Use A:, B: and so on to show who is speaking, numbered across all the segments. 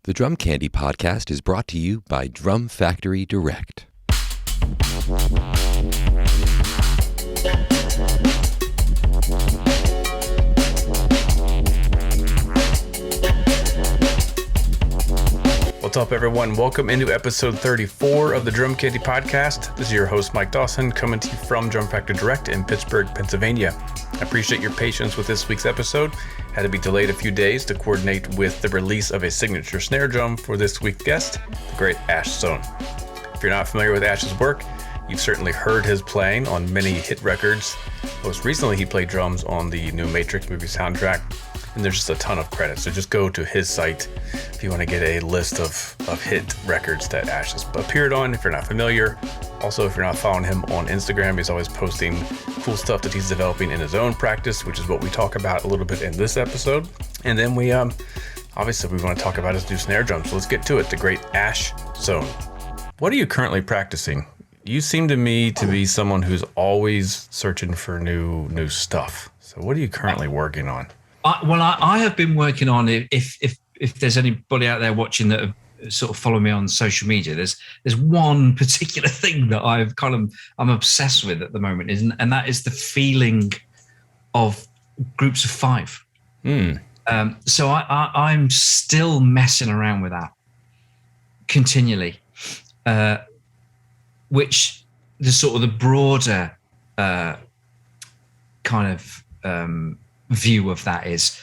A: The Drum Candy podcast is brought to you by Drum Factory Direct.
B: What's up, everyone? Welcome into episode 34 of the Drum Candy podcast. This is your host, Mike Dawson, coming to you from Drum Factory Direct in Pittsburgh, Pennsylvania. I appreciate your patience with this week's episode. Had to be delayed a few days to coordinate with the release of a signature snare drum for this week's guest, the great Ash Soan. If you're not familiar with Ash's work, you've certainly heard his playing on many hit records. Most recently, he played drums on the new Matrix movie soundtrack, and there's just a ton of credits. So just go to his site if you want to get a list of hit records that Ash has appeared on, if you're not familiar. Also, if you're not following him on Instagram, he's always posting cool stuff that he's developing in his own practice, which is what we talk about a little bit in this episode. And then we obviously we want to talk about his new snare drum. So let's get to it. The great Ash Soan. What are you currently practicing? You seem to me to be someone who's always searching for new stuff. So what are you currently working on?
C: I have been working on, if there's anybody out there watching that have sort of follow me on social media, there's one particular thing that I'm obsessed with at the moment, and that is the feeling of groups of five. So I'm still messing around with that continually, which the sort of the broader kind of view of that is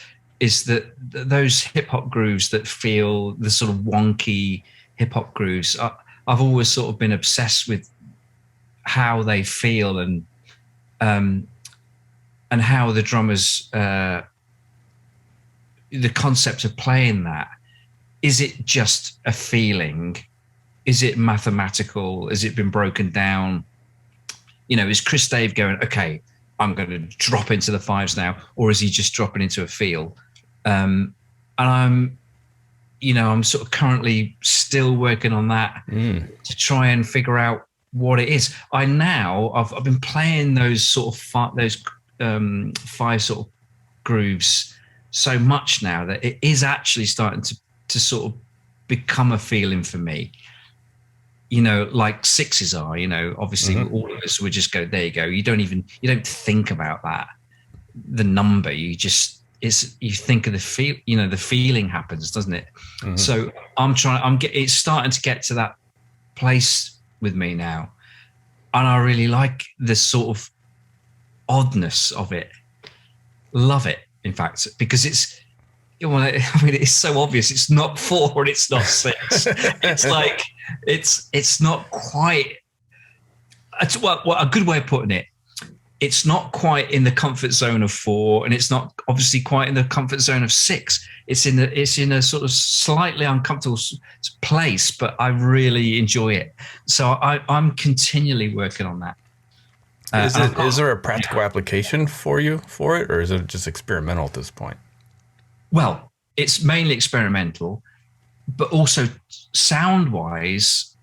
C: that those hip hop grooves that feel the sort of wonky hip hop grooves, I've always sort of been obsessed with how they feel and how the drummers, the concept of playing that. Is it just a feeling? Is it mathematical? Has it been broken down? You know, is Chris Dave going, okay, I'm going to drop into the fives now, or is he just dropping into a feel? And I'm sort of currently still working on that to try and figure out what it is. I've been playing those sort of five sort of grooves so much now that it is actually starting to sort of become a feeling for me. You know, like sixes are, you know, obviously all of us would just go, there you go. You don't think about that, the number, you think of the feel, you know, the feeling happens, doesn't it? So it's starting to get to that place with me now. And I really like the sort of oddness of it. Love it, in fact, because it's so obvious. It's not 4 and it's not 6. It's like, it's not quite, a good way of putting it. It's not quite in the comfort zone of 4, and it's not obviously quite in the comfort zone of 6. It's in a sort of slightly uncomfortable place, but I really enjoy it. So I'm continually working on that.
B: Is there a practical application for it, or is it just experimental at this point?
C: Well, it's mainly experimental, but also sound-wise,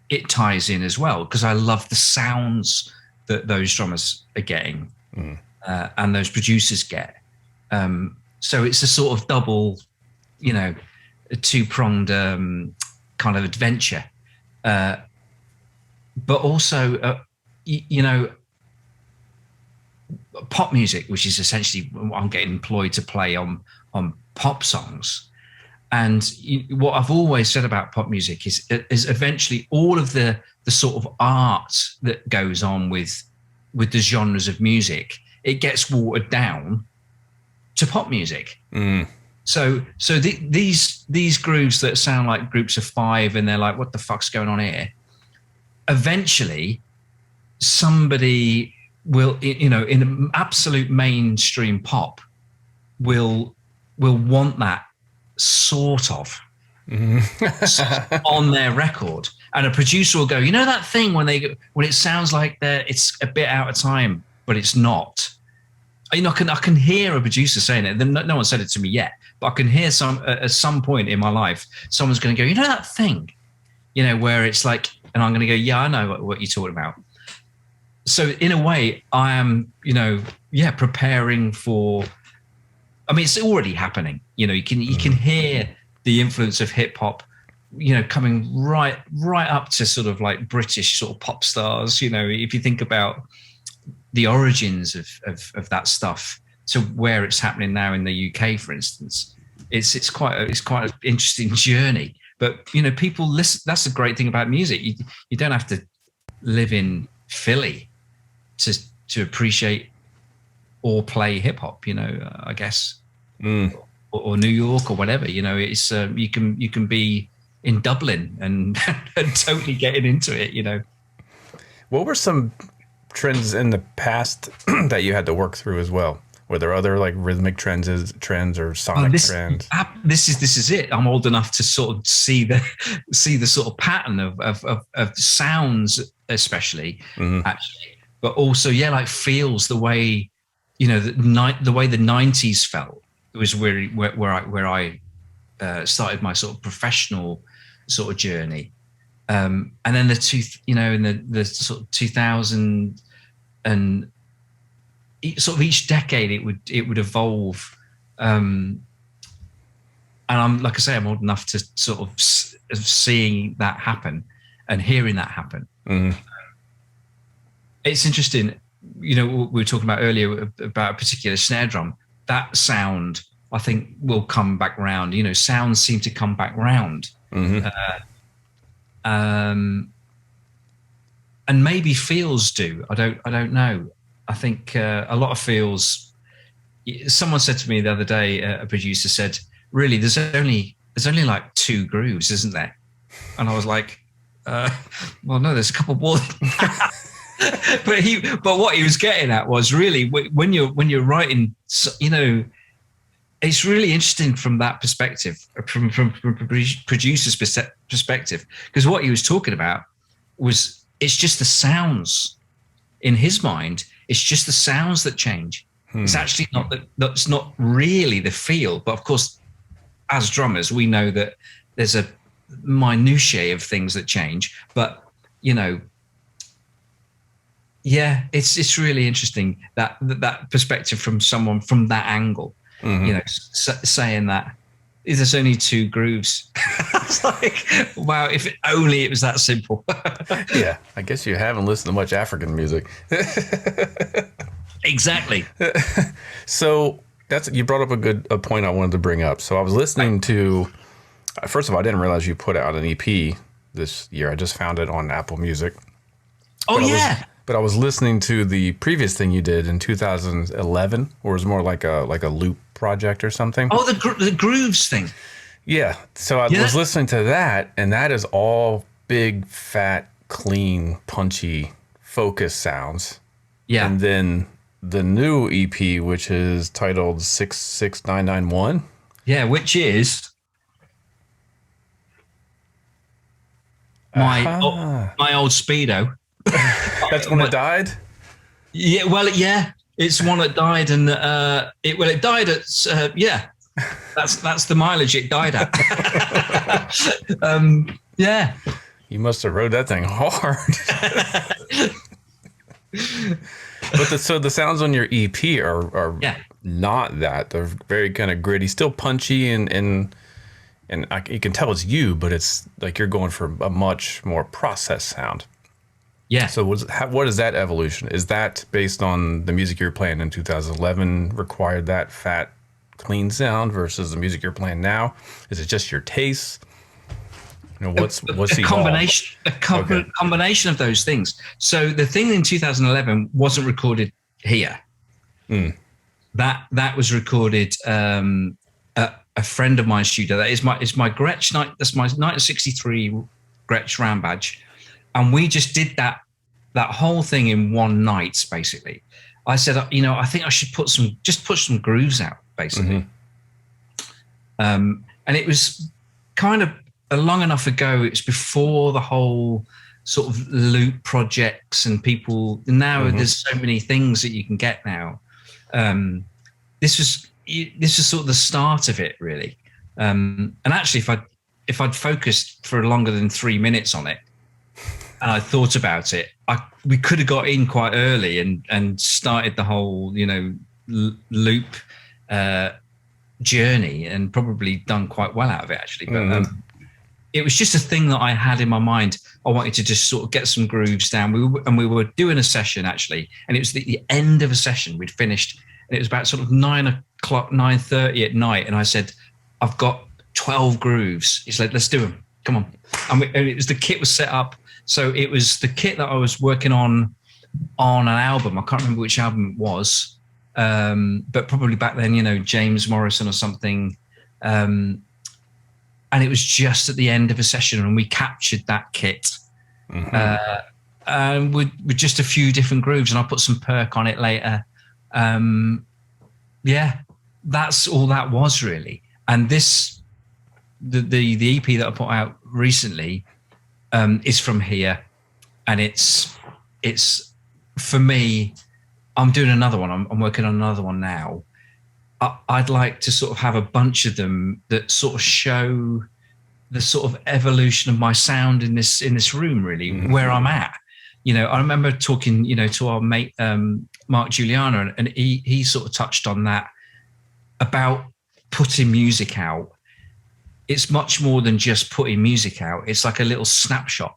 C: it ties in as well, because I love the sounds that those drummers are getting and those producers get. So it's a sort of double, you know, a two-pronged kind of adventure. But also, you know, pop music, which is essentially I'm getting employed to play on pop songs. And what I've always said about pop music is eventually all of the sort of art that goes on with the genres of music, it gets watered down to pop music. So these grooves that sound like groups of five and they're like, what the fuck's going on here? Eventually somebody will, you know, in an absolute mainstream pop will want that sort of on their record, and a producer will go, you know, that thing when it sounds like it's a bit out of time, but it's not. You know, I can hear a producer saying it. No one said it to me yet, but I can hear at some point in my life, someone's going to go, you know, that thing, you know, where it's like, and I'm going to go, yeah, I know what you're talking about. So in a way, I am, you know, preparing for. I mean, it's already happening. You know, you can hear the influence of hip hop, you know, coming right up to sort of like British sort of pop stars. You know, if you think about the origins of that stuff to where it's happening now in the UK, for instance, it's quite an interesting journey. But you know, people listen. That's the great thing about music. You don't have to live in Philly to appreciate or play hip hop. You know, I guess, or New York or whatever. You know, it's you can be in Dublin and totally getting into it. You know,
B: what were some trends in the past that you had to work through as well? Were there other like rhythmic trends or sonic trends?
C: This is it. I'm old enough to sort of see the sort of pattern of sounds, especially actually, but also like feels, the way, you know, the way the 90s felt. It was where I started my sort of professional sort of journey, and then in the sort of 2000 and sort of each decade it would evolve, and I'm, like I say, I'm old enough to sort of seeing that happen and hearing that happen. It's interesting, you know, we were talking about earlier about a particular snare drum. That sound, I think, will come back round. You know, sounds seem to come back round, and maybe feels do. I don't know. I think a lot of feels. Someone said to me the other day, a producer said, "Really, there's only like 2 grooves, isn't there?" And I was like, "Well, no, there's a couple more." But what he was getting at was, really, when you're writing, you know, it's really interesting from that perspective, from producer's perspective, because what he was talking about was, it's just the sounds in his mind. It's just the sounds that change. It's actually not that's not really the feel. But of course, as drummers, we know that there's a minutiae of things that change. But you know, yeah, it's really interesting that perspective from someone from that angle. You know, saying that there's only 2 grooves. It's like, wow, if only it was that simple.
B: Yeah, I guess you haven't listened to much African music.
C: Exactly.
B: So you brought up a point I wanted to bring up. So I was listening to, first of all, I didn't realize you put out an EP this year. I just found it on Apple Music. But I was listening to the previous thing you did in 2011, or it was more like a loop project or something.
C: Oh, the grooves thing.
B: Yeah. So I was listening to that, and that is all big, fat, clean, punchy, focused sounds.
C: Yeah.
B: And then the new EP, which is titled 66991.
C: Yeah, which is my old Speedo.
B: That's when it died?
C: Yeah, well, yeah, it's one that died, and it died at that's the mileage it died at. Yeah.
B: You must have rode that thing hard. But so the sounds on your EP are not that. They're very kind of gritty, still punchy, and you can tell it's you, but it's like you're going for a much more processed sound.
C: Yeah.
B: So what is that evolution? Is that based on the music you're playing in 2011 required that fat, clean sound versus the music you're playing now? Is it just your taste? You know, what's the
C: combination of those things? So the thing in 2011 wasn't recorded here. That was recorded at a friend of mine's studio. That is my Gretsch night. That's my 1963 Gretsch round badge. And we just did that whole thing in one night, basically. I said, you know, I think I should put some grooves out, basically. And it was kind of long enough ago. It was before the whole sort of loop projects and people. Now there's so many things that you can get now. This was sort of the start of it, really. And actually, if I'd focused for longer than 3 minutes on it, and I thought about it, we could have got in quite early and started the whole, you know, loop journey and probably done quite well out of it, actually. But it was just a thing that I had in my mind. I wanted to just sort of get some grooves down. We were doing a session, actually, and it was the end of a session. We'd finished, and it was about sort of 9:30 at night. And I said, I've got 12 grooves. He's like, let's do them. Come on. And it was, the kit was set up. So it was the kit that I was working on an album. I can't remember which album it was, but probably back then, you know, James Morrison or something. And it was just at the end of a session, and we captured that kit with just a few different grooves, and I put some perk on it later. Yeah, that's all that was really. And this, the EP that I put out recently is from here, and it's for me. I'm doing another one. I'm working on another one now. I'd like to sort of have a bunch of them that sort of show the sort of evolution of my sound in this room, really, where I'm at. You know, I remember talking, you know, to our mate Mark Juliana, and he sort of touched on that about putting music out. It's much more than just putting music out. It's like a little snapshot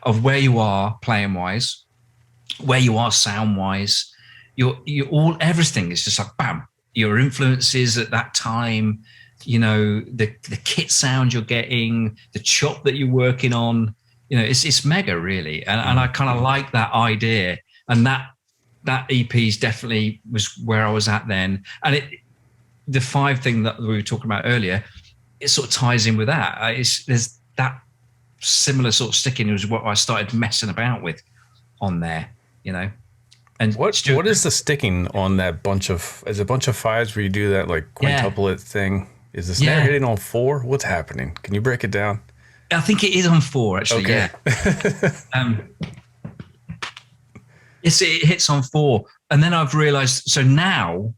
C: of where you are playing wise, where you are sound wise. You all, everything is just like bam. Your influences at that time, you know, the kit sound you're getting, the chop that you're working on, you know, it's mega really. And I kind of like that idea. And that EP's definitely was where I was at then. And the 5 thing that we were talking about earlier, it sort of ties in with that. There's that similar sort of sticking was what I started messing about with on there, you know. And
B: what is the sticking on that bunch of? Is it a bunch of 5s where you do that like quintuplet thing? Is the snare hitting on 4? What's happening? Can you break it down?
C: I think it is on 4 actually.
B: Okay.
C: Yeah. It hits on 4, and then I've realised. So now,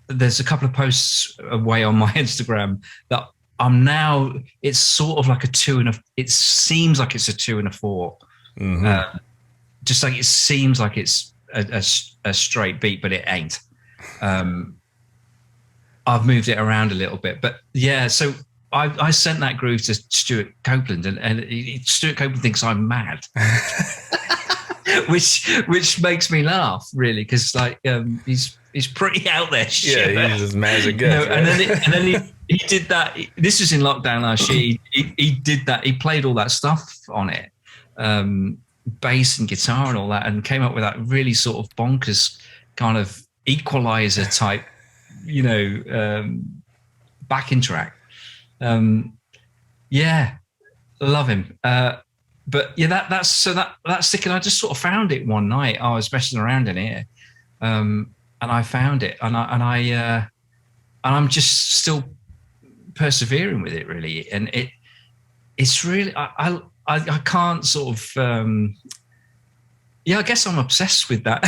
C: there's a couple of posts away on my Instagram that I'm now. It's sort of like a 2 and a. It seems like it's a 2 and a 4. Just like it seems like it's a straight beat, but it ain't. I've moved it around a little bit, but yeah. So I sent that groove to Stuart Copeland, and Stuart Copeland thinks I'm mad, which makes me laugh really, because like he's pretty out there.
B: Yeah, he's as mad as it gets.
C: You know, right? and then he did that. This was in lockdown last year. He did that. He played all that stuff on it. Bass and guitar and all that, and came up with that really sort of bonkers kind of equalizer type, you know, backing track. Yeah, love him. But yeah, that's sticking. I just sort of found it one night. I was messing around in here, and I found it, and I'm just still persevering with it really, and it's really I can't sort of I guess I'm obsessed with that,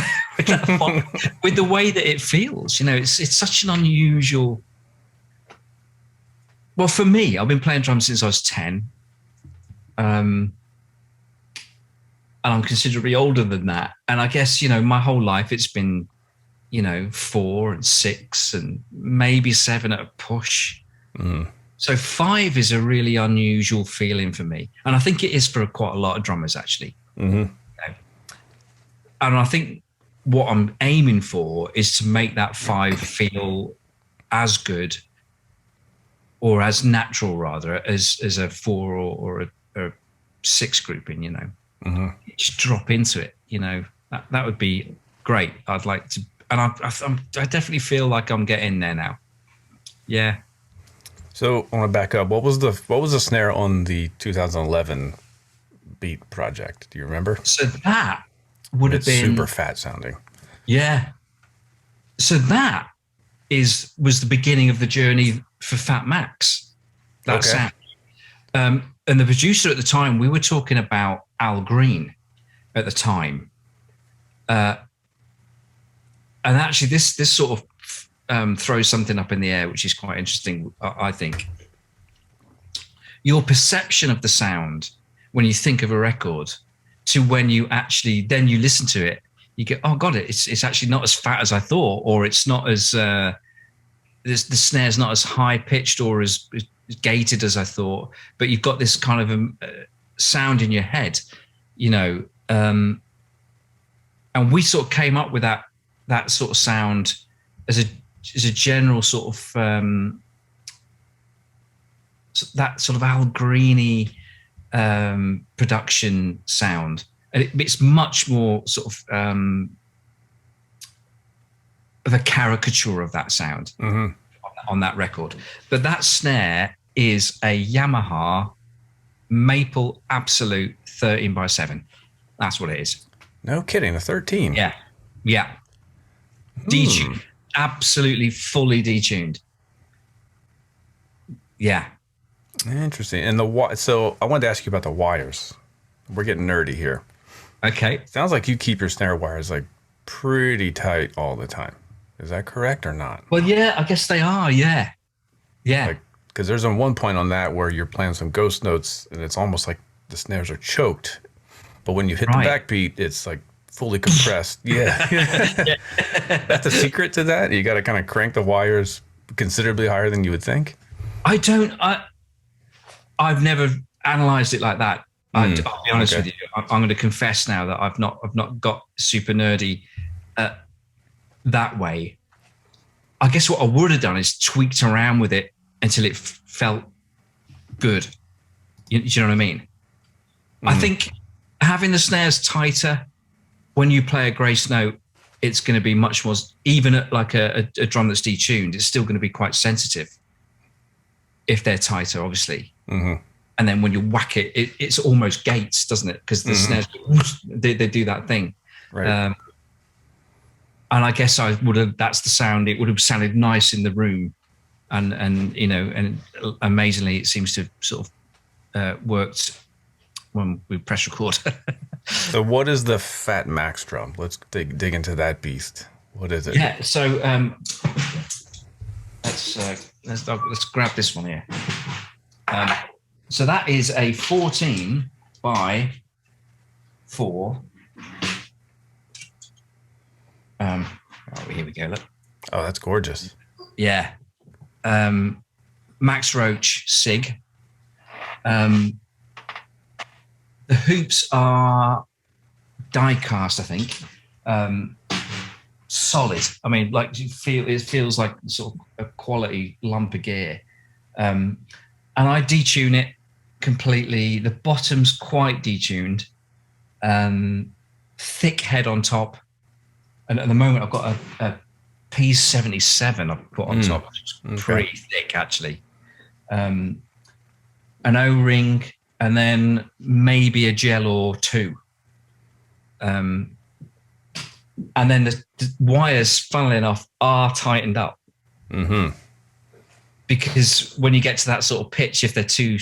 C: with the way that it feels. You know, it's such an unusual. Well, for me, I've been playing drums since I was 10, and I'm considerably older than that. And I guess, you know, my whole life it's been, you know, 4 and 6 and maybe 7 at a push. So 5 is a really unusual feeling for me. And I think it is for quite a lot of drummers, actually. And I think what I'm aiming for is to make that 5 feel as good or as natural, rather, as a 4 or a 6 grouping, you know. Just drop into it, you know. That would be great. I'd like to. And I definitely feel like I'm getting there now. Yeah.
B: So I want to back up. What was the snare on the 2011 Beat project? Do you remember?
C: So that would have been
B: super fat sounding.
C: Yeah. So that was the beginning of the journey for Fat Max. That sound. And the producer at the time, we were talking about Al Green at the time. And actually this sort of throws something up in the air, which is quite interesting, I think. Your perception of the sound when you think of a record to when you actually then you listen to it, you go, oh God, it's actually not as fat as I thought, or it's not as the snare's not as high pitched or as gated as I thought, but you've got this kind of sound in your head, you know. And we sort of came up with that sort of sound as a general sort of that sort of Al Greeny production sound, and it's much more sort of a caricature of that sound on that record. But that snare is a Yamaha Maple Absolute 13x7. That's what it is.
B: No kidding, a 13.
C: Yeah. Detuned, absolutely fully detuned. Yeah.
B: Interesting. And so I wanted to ask you about the wires. We're getting nerdy here.
C: Okay.
B: Sounds like you keep your snare wires like pretty tight all the time. Is that correct or not?
C: Well, yeah, I guess they are. Yeah.
B: Like, because there's one point on that where you're playing some ghost notes and it's almost like the snares are choked, but when you hit the backbeat, it's like fully compressed. Yeah. That's the secret to that. You got to kind of crank the wires considerably higher than you would think. I've never analyzed it like that. I'll be honest with you. I'm going to confess now that I've not got super nerdy that way. I guess what I would have done is tweaked around with it until it felt good. You know what I mean? I think having the snares tighter when you play a grace note, it's going to be much more, even at like a drum that's detuned, it's still going to be quite sensitive if they're tighter, obviously. And then when you whack it, it's almost gates, doesn't it? Because the snares, they do that thing. Right.
C: And I guess that's the sound. It would have sounded nice in the room. And you know, and amazingly, it seems to have sort of worked when we press record.
B: So what is the Fat Max drum? Let's dig into that beast. What is it?
C: Yeah, so let's grab this one here. So that is a 14 by 4. Here we go. Look.
B: Oh, that's gorgeous.
C: Yeah. Max Roach Sig. The hoops are die cast, I think. Solid. I mean, like it feels like sort of a quality lump of gear. And I detune it completely. The bottom's quite detuned. Thick head on top. And at the moment, I've got a P77 I've put on top, which is pretty thick, actually. An O-ring, and then maybe a gel or two. And then the wires, funnily enough, are tightened up. Because when you get to that sort of pitch, if they're too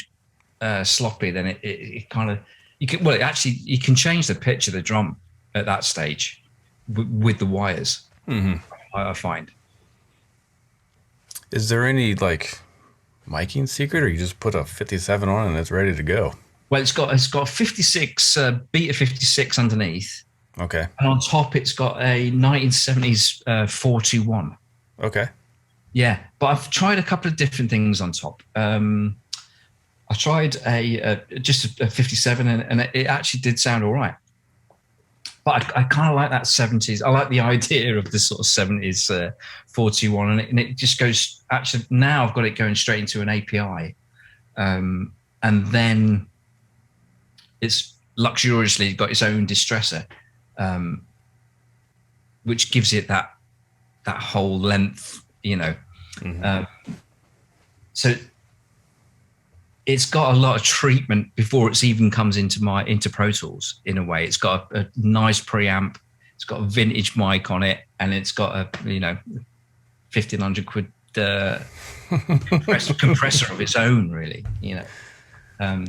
C: sloppy, then it kind of, you can change the pitch of the drum at that stage with the wires. I find.
B: Is there any like miking secret, or you just put a 57 on and it's ready to go?
C: Well, it's got 56 beta 56 underneath.
B: Okay.
C: And on top, it's got a 1970s 421.
B: Okay.
C: Yeah, but I've tried a couple of different things on top. I tried just a 57, and it actually did sound all right. But I kind of like that 70s. I like the idea of the sort of 70s 421, and it just goes. Actually, now I've got it going straight into an API, and then it's luxuriously got its own distressor, which gives it that whole length, you know. So it's got a lot of treatment before it even comes into Pro Tools. In a way, it's got a nice preamp, it's got a vintage mic on it, and it's got a £1,500 compressor of its own, really.
B: So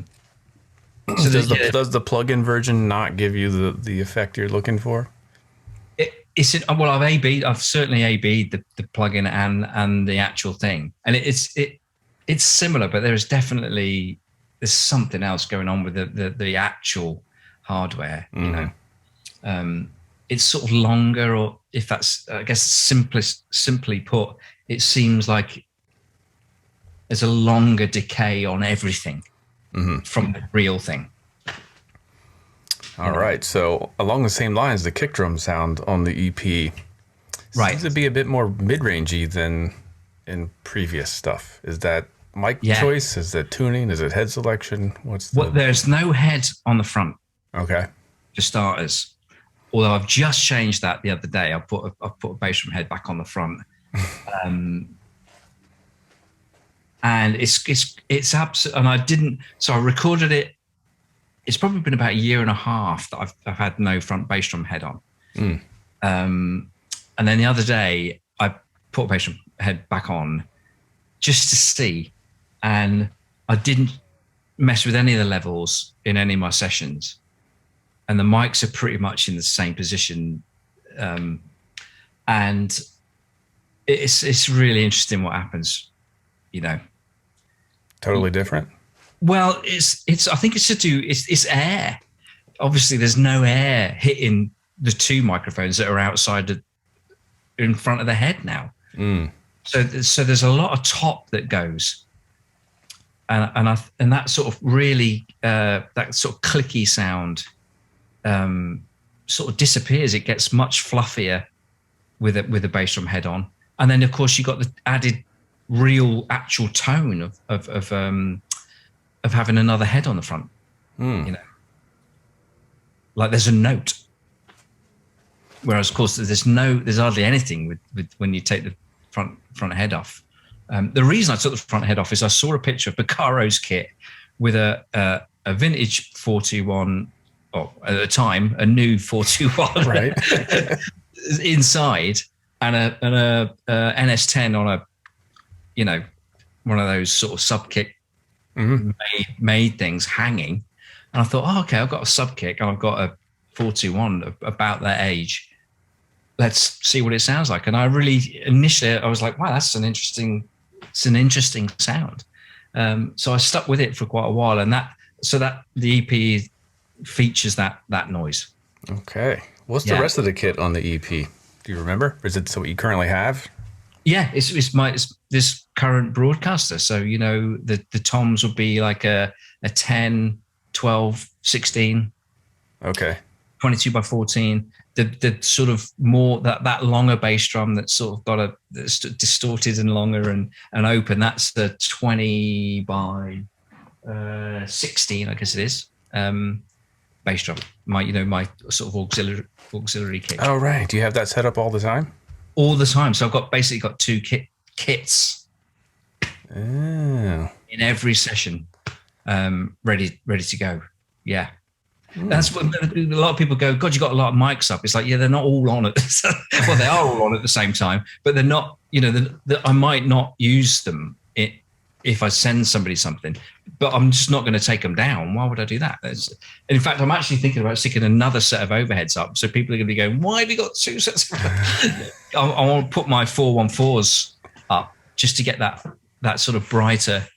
B: does the plug-in version not give you the effect you're looking for?
C: I've certainly AB'd the plugin and the actual thing, and it's similar, but there's something else going on with the actual hardware. It's sort of longer, or if that's, I guess, simply put, it seems like there's a longer decay on everything from the real thing.
B: All right. So along the same lines, the kick drum sound on the EP seems to be a bit more mid-rangey than in previous stuff. Is that mic choice? Is that tuning? Is it head selection?
C: There's no head on the front.
B: Okay.
C: For starters. Although I've just changed that the other day. I put a bass drum head back on the front. And it's absolutely, and I didn't, so I recorded it. It's probably been about a year and a half that I've had no front bass drum head on. And then the other day I put a bass drum head back on just to see, and I didn't mess with any of the levels in any of my sessions. And the mics are pretty much in the same position. And it's really interesting what happens,
B: Totally different.
C: Well, I think it's air. Obviously there's no air hitting the two microphones that are outside in front of the head now. So there's a lot of top that goes. And that sort of really, that sort of clicky sound sort of disappears. It gets much fluffier with a bass drum head on. And then of course you got the added real actual tone of having another head on the front. Like there's a note. Whereas of course there's hardly anything with when you take the front head off. The reason I took the front head off is I saw a picture of Baccaro's kit with a vintage 421, or at the time a new 421,
B: right?
C: Inside, and a NS10 on a, one of those sort of sub kick made things hanging. And I thought, oh, okay, I've got a sub kick and I've got a 421 about that age. Let's see what it sounds like. And I really initially I was like, wow, that's an interesting sound. So I stuck with it for quite a while, and that the EP features that noise.
B: Okay. What's the rest of the kit on the EP? Do you remember? Is it what you currently have?
C: Yeah, it's this current broadcaster. So, the toms would be like a 10, 12, 16.
B: Okay.
C: 22 by 14. The sort of more that longer bass drum that's sort of that's distorted and longer and open. That's the 20 by 16, I guess it is. Bass drum. My sort of auxiliary kit.
B: Oh, right. Do you have that set up all the time?
C: All the time. So I've basically got two kits in every session, ready to go. Yeah. That's what a lot of people go, God, you got a lot of mics up. It's like, yeah, they're not all on it. Well, they are all on at the same time, but they're not, I might not use them if I send somebody something, but I'm just not going to take them down. Why would I do that? In fact, I'm actually thinking about sticking another set of overheads up. So people are going to be going, why have you got two sets? I want to put my 414s up just to get that sort of brighter.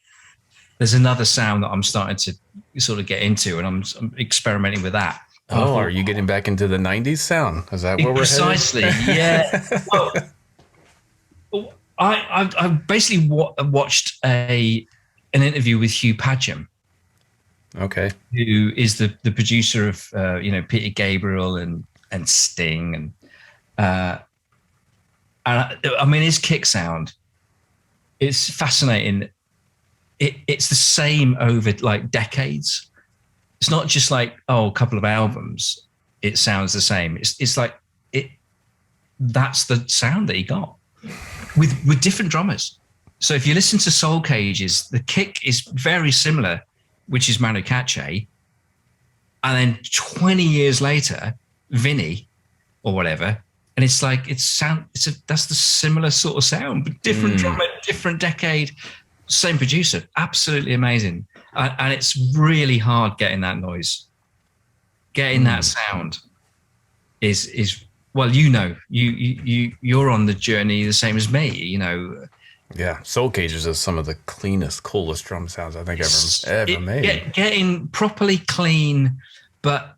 C: There's another sound that I'm starting to sort of get into, and I'm experimenting with that.
B: Oh, are you getting back into the 90s sound? Is that where we're headed?
C: Precisely, yeah. Well, I basically watched an interview with Hugh Padgham.
B: Okay.
C: Who is the producer of Peter Gabriel and Sting, and I mean his kick sound. It's fascinating. It's the same over like decades. It's not just like, a couple of albums. It sounds the same. It's like that's the sound that he got with different drummers. So if you listen to Soul Cages, the kick is very similar, which is Manu Katché. And then 20 years later, Vinny or whatever, and it's like that's the similar sort of sound, but different drummer, different decade. Same producer, absolutely amazing, and it's really hard getting that noise, getting that sound. Is well, you're on the journey the same as me,
B: Yeah, Soul Cages is some of the cleanest, coolest drum sounds I think ever made.
C: Getting properly clean, but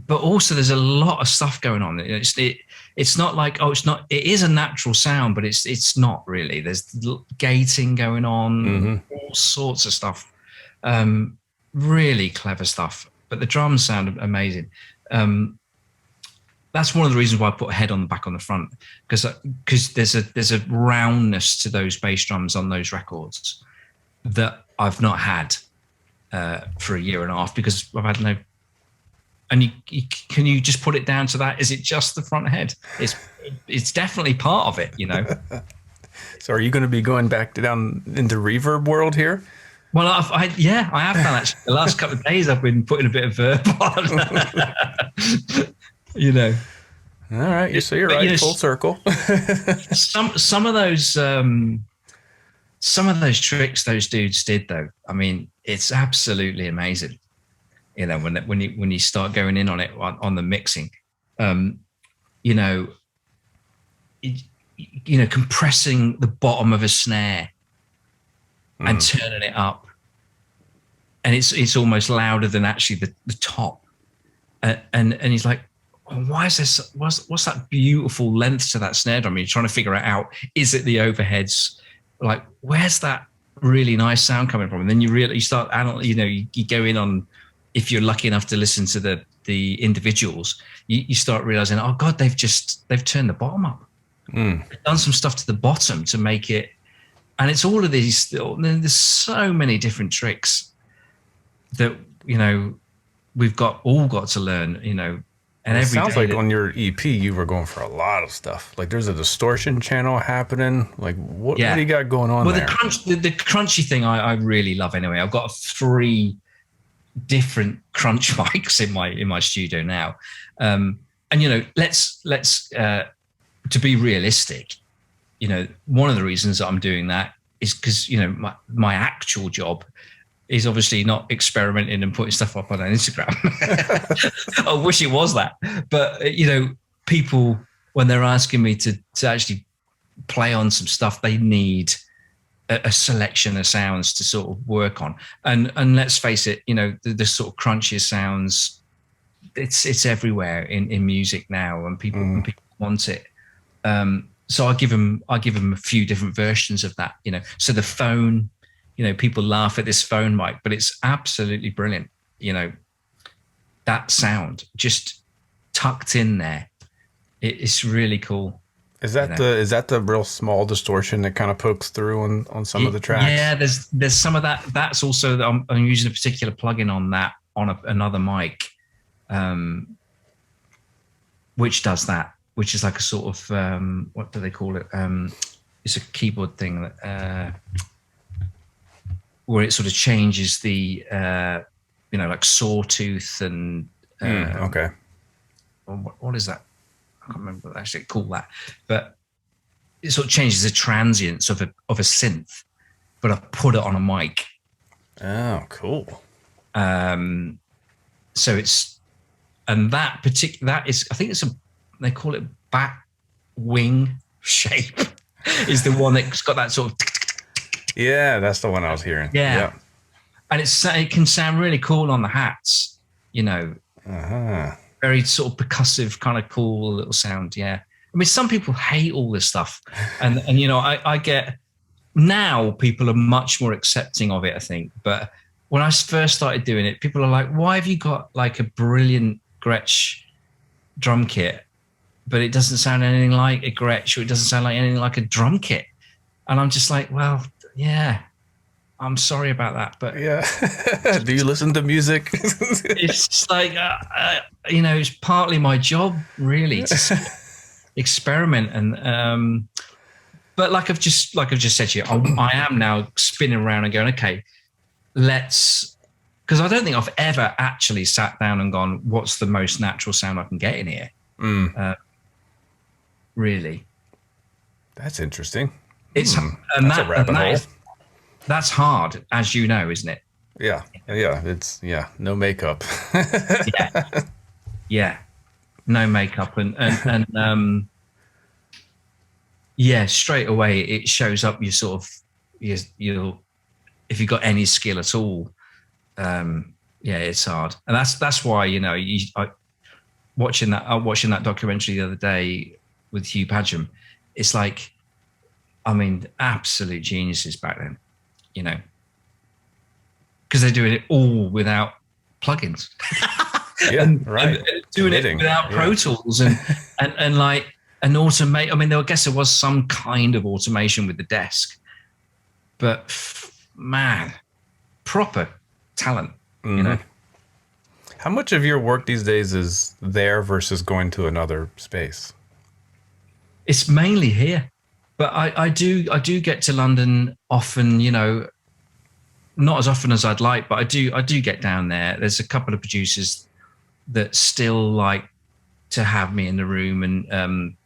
C: but also there's a lot of stuff going on. It's not like, it is a natural sound, but it's not really. There's gating going on, all sorts of stuff, really clever stuff. But the drums sound amazing. That's one of the reasons why I put a head on the back on the front, because there's a roundness to those bass drums on those records that I've not had for a year and a half, because I've had no. And can you just put it down to that? Is it just the front head? It's definitely part of it, you know.
B: So are you going to be going back down into reverb world here?
C: Well, I have done actually. The last couple of days I've been putting a bit of verb on. You know.
B: All right, so you're right. You know, full circle.
C: some of those tricks those dudes did, though. I mean, it's absolutely amazing. You know, when you start going in on it on the mixing, you know, compressing the bottom of a snare and turning it up, and it's almost louder than actually the top, and he's like, why is this? What's that beautiful length to that snare drum? You're trying to figure it out. Is it the overheads? Like, where's that really nice sound coming from? And then you start, you go in on, if you're lucky enough to listen to the individuals, you start realizing, oh God, they've turned the bottom up. They've done some stuff to the bottom to make it, and it's all of these. There's so many different tricks that, you know, we've all got to learn, you know. And
B: it sounds like on your EP you were going for a lot of stuff. Like there's a distortion channel happening. Like what do you got going on there?
C: The crunchy thing I really love anyway. I've got 3 different crunch mics in my studio now, and you know, let's to be realistic, you know, one of the reasons that I'm doing that is because, you know, my actual job is obviously not experimenting and putting stuff up on Instagram. I wish it was that, but you know, people, when they're asking me to actually play on some stuff, they need a selection of sounds to sort of work on. And let's face it, you know, the sort of crunchier sounds, it's everywhere in music now, and people want it. So I give them a few different versions of that, you know. So the phone, you know, people laugh at this phone mic, but it's absolutely brilliant. You know, that sound just tucked in there. It's really cool.
B: Is that the real small distortion that kind of pokes through on some of the tracks? Yeah,
C: there's some of that. That's also that I'm using a particular plugin on that on another mic, which does that, which is like a sort of what do they call it? It's a keyboard thing that where it sort of changes the you know, like sawtooth and
B: okay.
C: What is that? I can't remember what they actually call that, but it sort of changes the transience of a synth, but I put it on a mic.
B: Oh, cool.
C: So it's, and that is, I think they call it bat wing shape is the one that's got that sort of.
B: Yeah, that's the one I was hearing.
C: Yeah. And it can sound really cool on the hats, you know. Very sort of percussive, kind of cool little sound. Yeah. I mean, some people hate all this stuff. And you know, I get, now people are much more accepting of it, I think. But when I first started doing it, people are like, why have you got like a brilliant Gretsch drum kit, but it doesn't sound anything like a Gretsch, or it doesn't sound like anything like a drum kit? And I'm just like, well, yeah, I'm sorry about that, but
B: yeah. Do you listen to music?
C: It's just like, you know, it's partly my job, really, to experiment. And but like I've just said to you, I am now spinning around and going, okay, because I don't think I've ever actually sat down and gone, what's the most natural sound I can get in here? Really,
B: that's interesting.
C: It's
B: that's a rabbit hole.
C: That's hard, as you know, isn't it?
B: Yeah. It's no makeup.
C: yeah, no makeup, and yeah, straight away it shows up. You sort of you'll if you've got any skill at all, yeah, it's hard, and that's why, you know, watching that documentary the other day with Hugh Padgham, it's like, I mean, absolute geniuses back then, you know, because they're doing it all without plugins.
B: Yeah,
C: and doing
B: Committing.
C: it without Pro Tools and automate. I mean, I guess there was some kind of automation with the desk, but man, proper talent, you know.
B: How much of your work these days is there versus going to another space?
C: It's mainly here, but I do get to London often, you know, not as often as I'd like, but I do get down there. There's a couple of producers that still like to have me in the room, and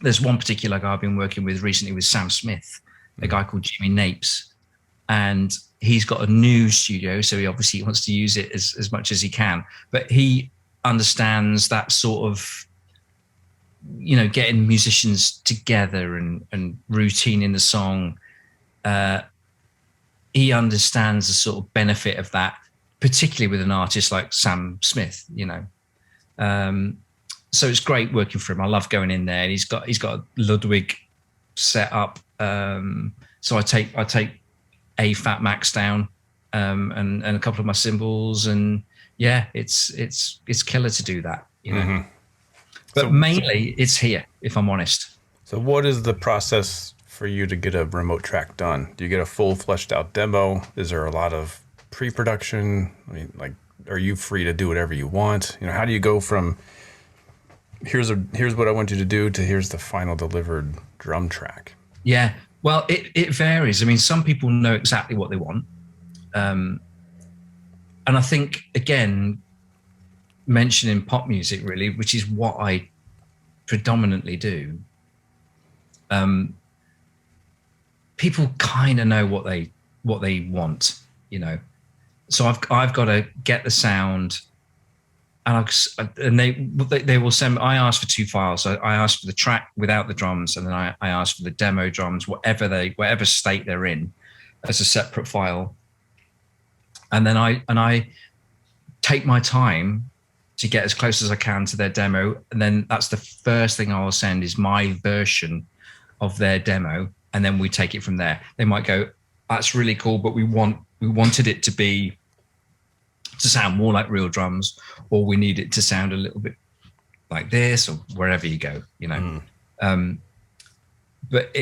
C: there's one particular guy I've been working with recently with Sam Smith, a guy called Jimmy Napes, and he's got a new studio, so he obviously wants to use it as much as he can, but he understands that sort of, you know, getting musicians together and routine in the song. He understands the sort of benefit of that, particularly with an artist like Sam Smith, you know. So it's great working for him. I love going in there. He's got a Ludwig set up. So I take a Fat Max down, and a couple of my cymbals, and yeah, it's killer to do that, you know. But mainly it's here, if I'm honest.
B: So what is the process for you to get a remote track done? Do you get a full fleshed out demo? Is there a lot of pre-production? I mean, like, are you free to do whatever you want? You know, how do you go from here's what I want you to do to here's the final delivered drum track?
C: Yeah, well, it varies. I mean, some people know exactly what they want. And I think, again, mentioning pop music really, which is what I predominantly do, people kind of know what they want, you know. So I've got to get the sound, and they will send. I ask for 2 files. So I ask for the track without the drums, and then I ask for the demo drums, whatever state they're in, as a separate file. And then I take my time to get as close as I can to their demo, and then that's the first thing I will send is my version of their demo, and then we take it from there. They might go, "That's really cool, but we wanted it to sound more like real drums, or we need it to sound a little bit like this," or wherever you go, you know. But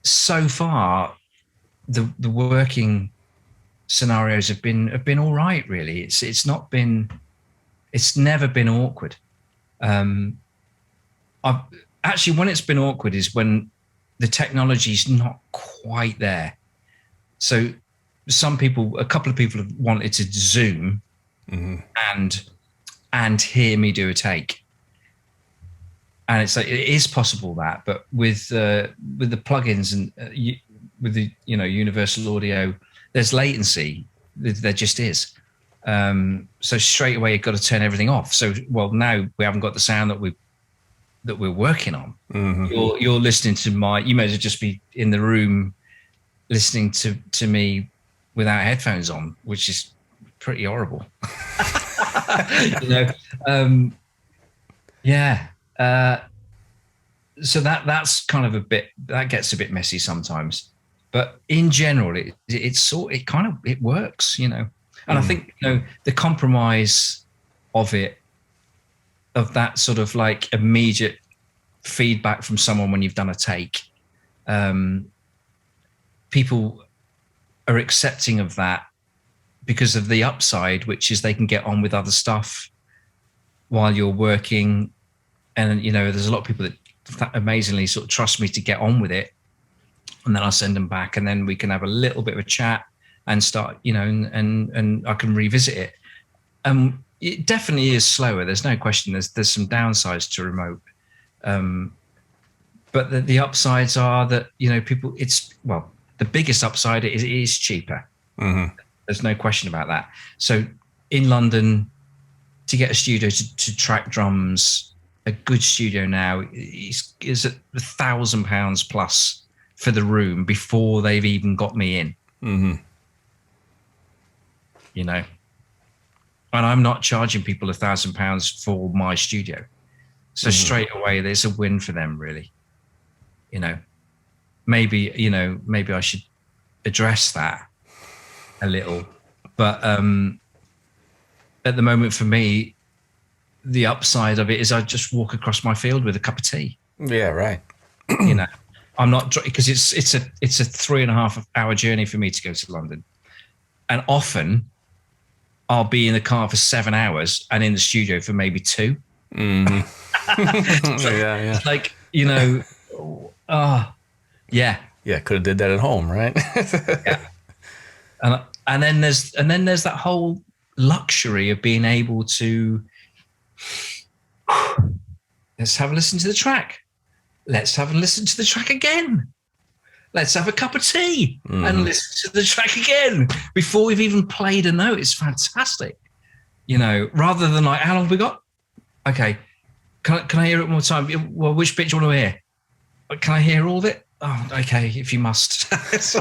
C: so far, the working scenarios have been all right, really. It's never been awkward. Actually, when it's been awkward is when the technology's not quite there. So a couple of people have wanted to Zoom and hear me do a take. And it's like, it is possible that, but with the plugins and with the, you know, universal audio, there's latency. There just is. So straight away you've got to turn everything off. So, well, now we haven't got the sound that we're working on. You're listening to you may as well just be in the room listening to me without headphones on, which is pretty horrible. You know, yeah. So that's kind of that gets a bit messy sometimes, but in general, it works, you know. And I think, you know, the compromise of that sort of like immediate feedback from someone when you've done a take, people are accepting of that because of the upside, which is they can get on with other stuff while you're working. And, you know, there's a lot of people that amazingly sort of trust me to get on with it. And then I'll send them back, and then we can have a little bit of a chat and start, you know, and I can revisit it. It definitely is slower. There's no question. There's some downsides to remote. But the upsides are that, you know, the biggest upside is it is cheaper. There's no question about that. So in London, to get a studio to track drums, a good studio now is at £1,000 plus for the room before they've even got me in. You know, and I'm not charging people £1,000 for my studio. So straight away, there's a win for them, really. Maybe I should address that a little, but at the moment for me, the upside of it is I just walk across my field with a cup of tea.
B: Yeah, right.
C: I'm not, because it's a 3.5 hour journey for me to go to London, and often I'll be in the car for 7 hours and in the studio for maybe 2.
B: Mm-hmm.
C: It's like, yeah,
B: could have did that at home, right?
C: Yeah. And then there's that whole luxury of being able to, let's have a listen to the track. Let's have a listen to the track again. Let's have a cup of tea and listen to the track again before we've even played a note. It's fantastic. Rather than like, how long have we got? Okay. Can I hear it one more time? Well, which bit do you want to hear? Can I hear all of it? Oh, okay, if you must. It's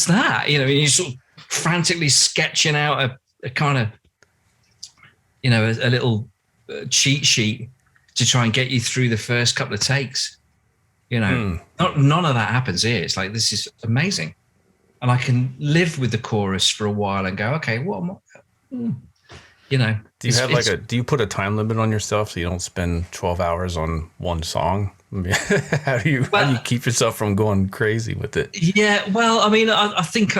C: that, you're sort of frantically sketching out a kind of, a little cheat sheet to try and get you through the first couple of takes. None of that happens here. It's like, this is amazing. And I can live with the chorus for a while and go, okay, what am I, do
B: you put a time limit on yourself so you don't spend 12 hours on one song? How do you keep yourself from going crazy with it?
C: Yeah, well, I mean, I think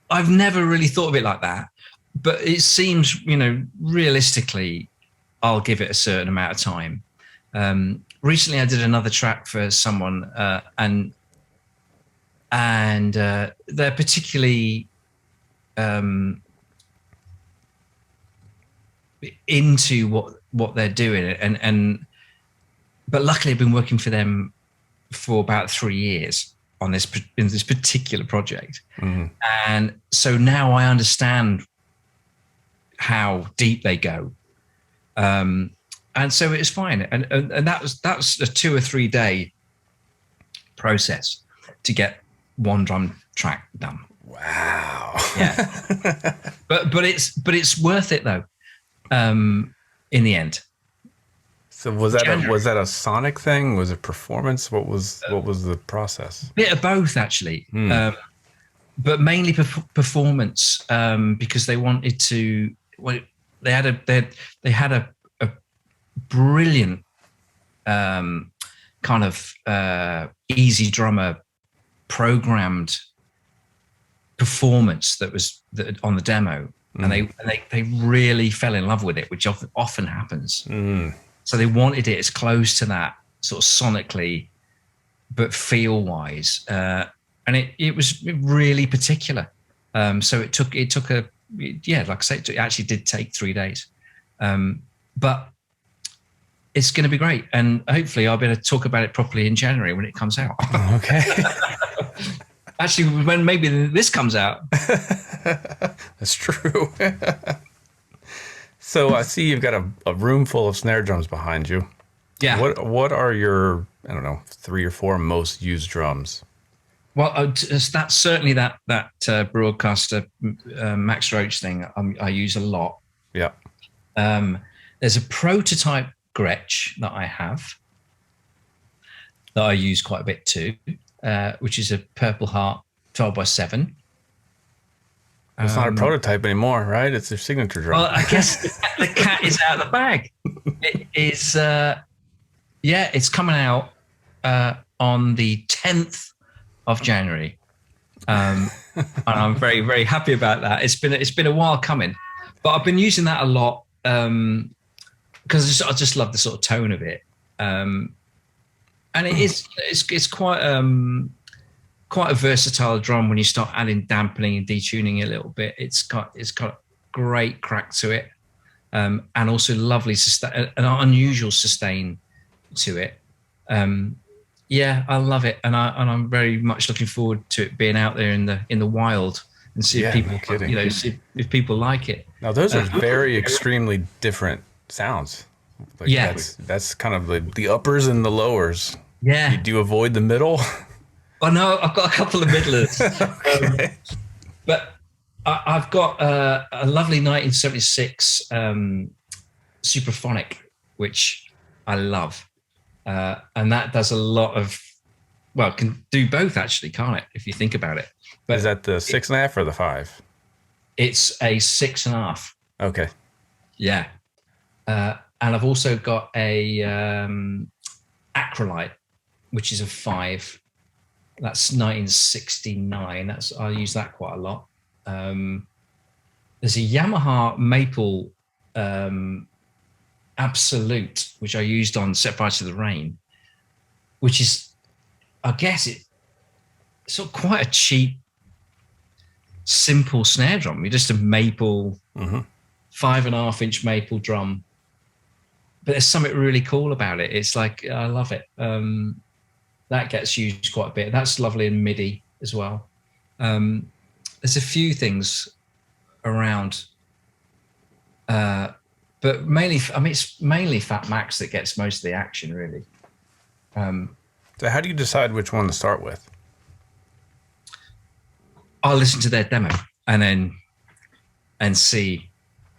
C: I've never really thought of it like that, but it seems, realistically, I'll give it a certain amount of time. Recently, I did another track for someone, and they're particularly into what they're doing, but luckily I've been working for them for about 3 years in this particular project, and so now I understand how deep they go, and so it's fine. And that was a 2 or 3 day process to get one drum track done.
B: Wow.
C: Yeah. but it's worth it though. In the end.
B: So was that a sonic thing? Was it performance? What was the process?
C: Bit of both, actually, but mainly performance, because they wanted to. Well, they had a brilliant kind of easy drummer programmed performance that on the demo. And they really fell in love with it, which often happens. So they wanted it as close to that sort of sonically, but feel wise, and it was really particular. So it took like I say, it actually did take 3 days, but it's going to be great, and hopefully I'll be able to talk about it properly in January when it comes out.
B: Okay.
C: Actually, when maybe this comes out.
B: That's true. So I see you've got a room full of snare drums behind you.
C: Yeah.
B: What are your, 3 or 4 most used drums?
C: Well, that's certainly that broadcaster Max Roach thing I use a lot.
B: Yeah.
C: There's a prototype Gretsch that I have that I use quite a bit too, which is a Purple Heart 12x7.
B: It's not a prototype anymore, right? It's their signature drum.
C: Well, I guess the cat is out of the bag. It is, it's coming out on the 10th of January, and I'm very, very happy about that. It's been a while coming, but I've been using that a lot because I just love the sort of tone of it, and it's quite a versatile drum when you start adding dampening and detuning a little bit. It's got great crack to it, and also lovely an unusual sustain to it. I love it, and I'm very much looking forward to it being out there in the wild and see if people see if people like it.
B: Now those are very extremely different sounds. That's kind of the uppers and the lowers.
C: Yeah.
B: Do you avoid the middle?
C: Oh no, I've got a couple of middlers.
B: Okay.
C: But I've got a lovely 1976 Supraphonic, which I love. And that does a lot of, well, can do both actually, can't it? If you think about it. But
B: is that the 6.5 or the 5?
C: It's a 6.5.
B: Okay.
C: Yeah. And I've also got a Acrolite, which is a 5. That's 1969. I use that quite a lot. There's a Yamaha Maple Absolute, which I used on Set Fire to the Rain, which is, I guess, it's sort of quite a cheap, simple snare drum. You're just a maple, 5.5-inch maple drum. But there's something really cool about it. It's like, I love it. That gets used quite a bit. That's lovely in MIDI as well. There's a few things around, but mainly, I mean, it's mainly Fat Max that gets most of the action, really.
B: So how do you decide which one to start with?
C: I'll listen to their demo and see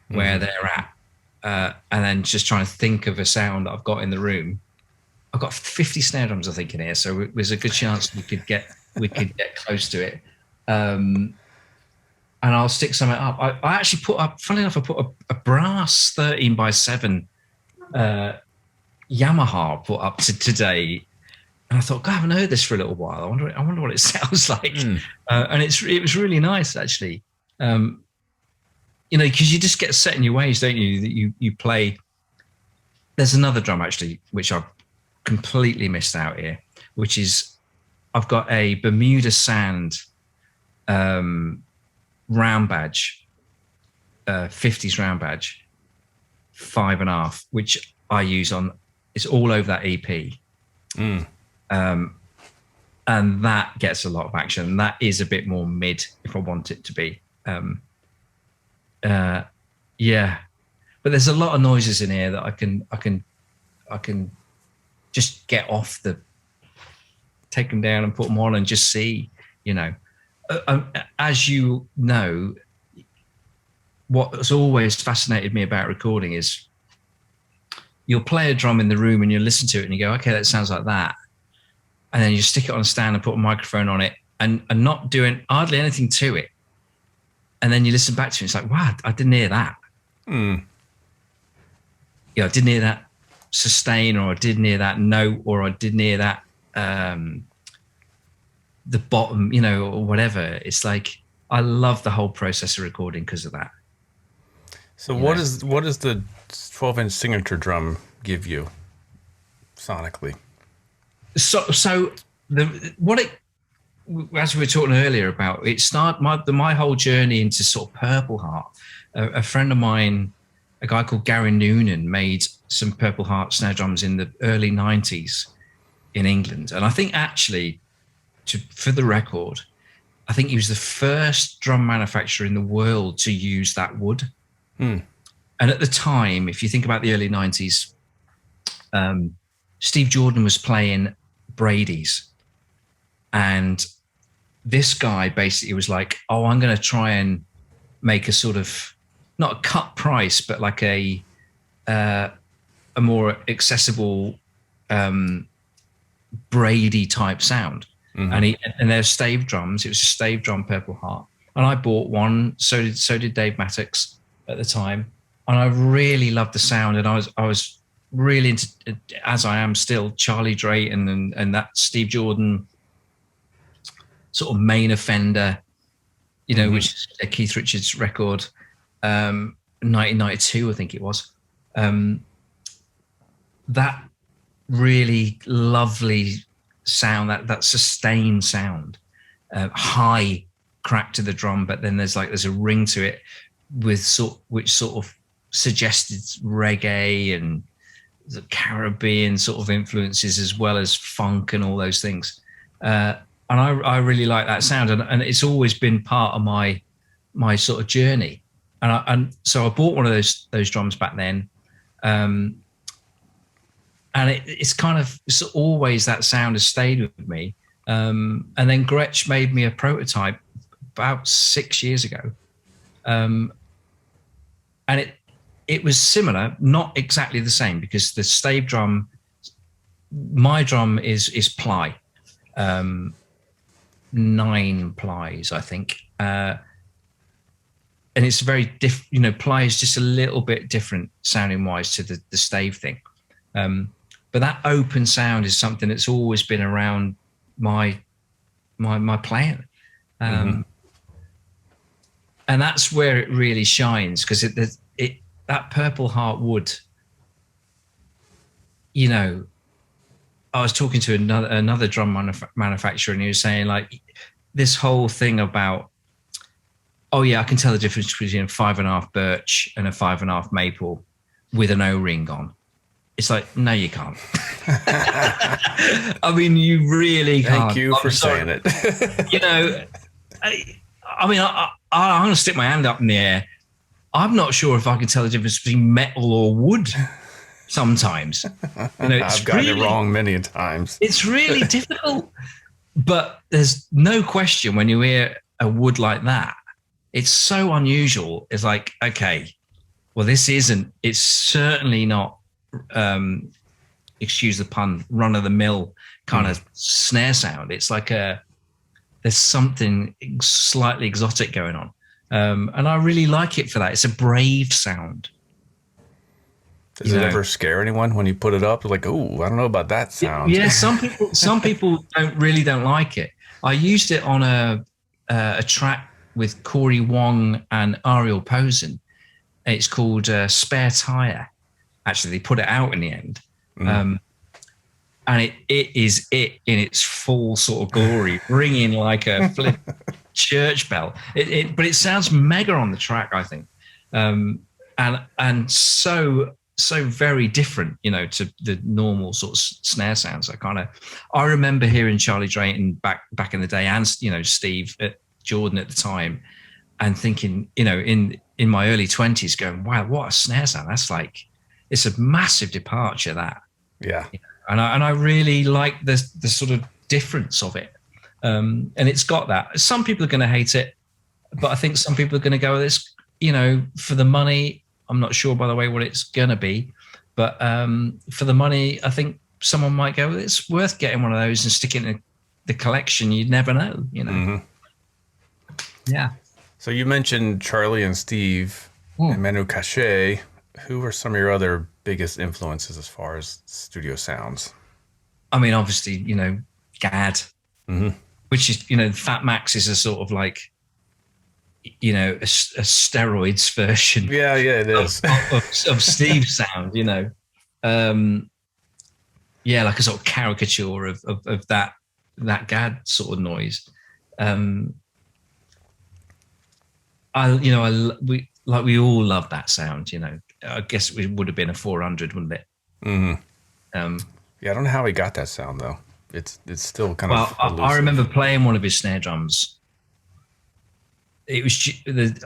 C: where they're at, and then just try and think of a sound that I've got in the room. I've got 50 snare drums, I think, in here, so there's a good chance we could get close to it. And I'll stick something up. I actually put up, funnily enough, I put a brass 13x7 Yamaha put up today. And I thought, God, I haven't heard this for a little while. I wonder what it sounds like. And it was really nice, actually. You know, because you just get set in your ways, don't you? That you play. There's another drum, actually, which I've completely missed out here, which is I've got a Bermuda Sand round badge, 50s round badge, 5.5, which I use on. It's all over that EP. And that gets a lot of action. That is a bit more mid if I want it to be. Yeah, but there's a lot of noises in here that I can just get off take them down and put them on and just see, you know. As you know, what's always fascinated me about recording is you'll play a drum in the room and you listen to it and you go, okay, that sounds like that. And then you stick it on a stand and put a microphone on it and not doing hardly anything to it. And then you listen back to it, it's like, wow, I didn't hear that. Yeah, I didn't hear that sustain, or I didn't hear that note, or I didn't hear that the bottom, you know, or whatever. It's like, I love the whole process of recording because of that.
B: So what is the 12-inch signature drum give you sonically?
C: So as we were talking earlier about, it started my whole journey into sort of Purple Heart. A friend of mine, a guy called Gary Noonan, made some Purple Heart snare drums in the early 90s in England. And I think actually, for the record, I think he was the first drum manufacturer in the world to use that wood. And at the time, if you think about the early 90s, Steve Jordan was playing Brady's. And this guy basically was like, oh, I'm going to try and make a sort of, not a cut price, but like a more accessible Brady type sound. And there's stave drums. It was a stave drum Purple Heart. And I bought one. So did Dave Mattox at the time. And I really loved the sound. And I was really into, as I am still, Charlie Drayton and that Steve Jordan sort of Main Offender, you know, which is a Keith Richards record, 1992, I think it was. That really lovely sound, that sustained sound, high crack to the drum, but then there's a ring to it which sort of suggested reggae and the Caribbean sort of influences, as well as funk and all those things. And I really like that sound, and it's always been part of my sort of journey. And so I bought one of those drums back then, and it's always that sound has stayed with me. And then Gretsch made me a prototype about 6 years ago. And it was similar, not exactly the same, because the stave drum, my drum is ply, 9 plies, I think. And it's very different, ply is just a little bit different sounding wise to the stave thing. But that open sound is something that's always been around my playing. And that's where it really shines, because that Purple Heart wood, I was talking to another drum manufacturer, and he was saying, like, this whole thing about, oh yeah, I can tell the difference between a 5.5 birch and a 5.5 maple with an O-ring on. It's like, no, you can't. I mean, you really can't.
B: Thank you for saying it.
C: I'm going to stick my hand up in the air. I'm not sure if I can tell the difference between metal or wood sometimes.
B: I've gotten it wrong many times.
C: It's really difficult. But there's no question when you hear a wood like that, it's so unusual. It's like, okay, well, it's certainly not, excuse the pun, run-of-the-mill kind of snare sound. It's like there's something slightly exotic going on. And I really like it for that. It's a brave sound.
B: Does it ever scare anyone when you put it up? Like, oh, I don't know about that sound.
C: Yeah, some people don't like it. I used it on a track with Corey Wong and Ariel Posen. It's called Spare Tire. Actually, they put it out in the end. And it is in its full sort of glory, ringing like a flip church bell. But it sounds mega on the track, I think, and so very different, to the normal sort of snare sounds. I remember hearing Charlie Drayton back in the day, and Steve Jordan at the time, and thinking, in my early 20s, going, wow, what a snare sound! That's like, it's a massive departure. That,
B: yeah.
C: And I really like the sort of difference of it. And it's got that. Some people are going to hate it, but I think some people are going to go with this, for the money. I'm not sure, by the way, what it's going to be. But for the money, I think someone might go, it's worth getting one of those and sticking it in the collection. You'd never know, Yeah.
B: So you mentioned Charlie and Steve and Manu Katché. Who are some of your other biggest influences as far as studio sounds?
C: I mean, obviously, Gadd, which is, Fat Max is a sort of like, a steroids version.
B: Yeah, it is.
C: Of Steve's sound, like a sort of caricature of that Gadd sort of noise. We all love that sound, I guess it would have been a 400, wouldn't it?
B: Yeah, I don't know how he got that sound though. It's still kind of.
C: Well, I remember playing one of his snare drums. It was.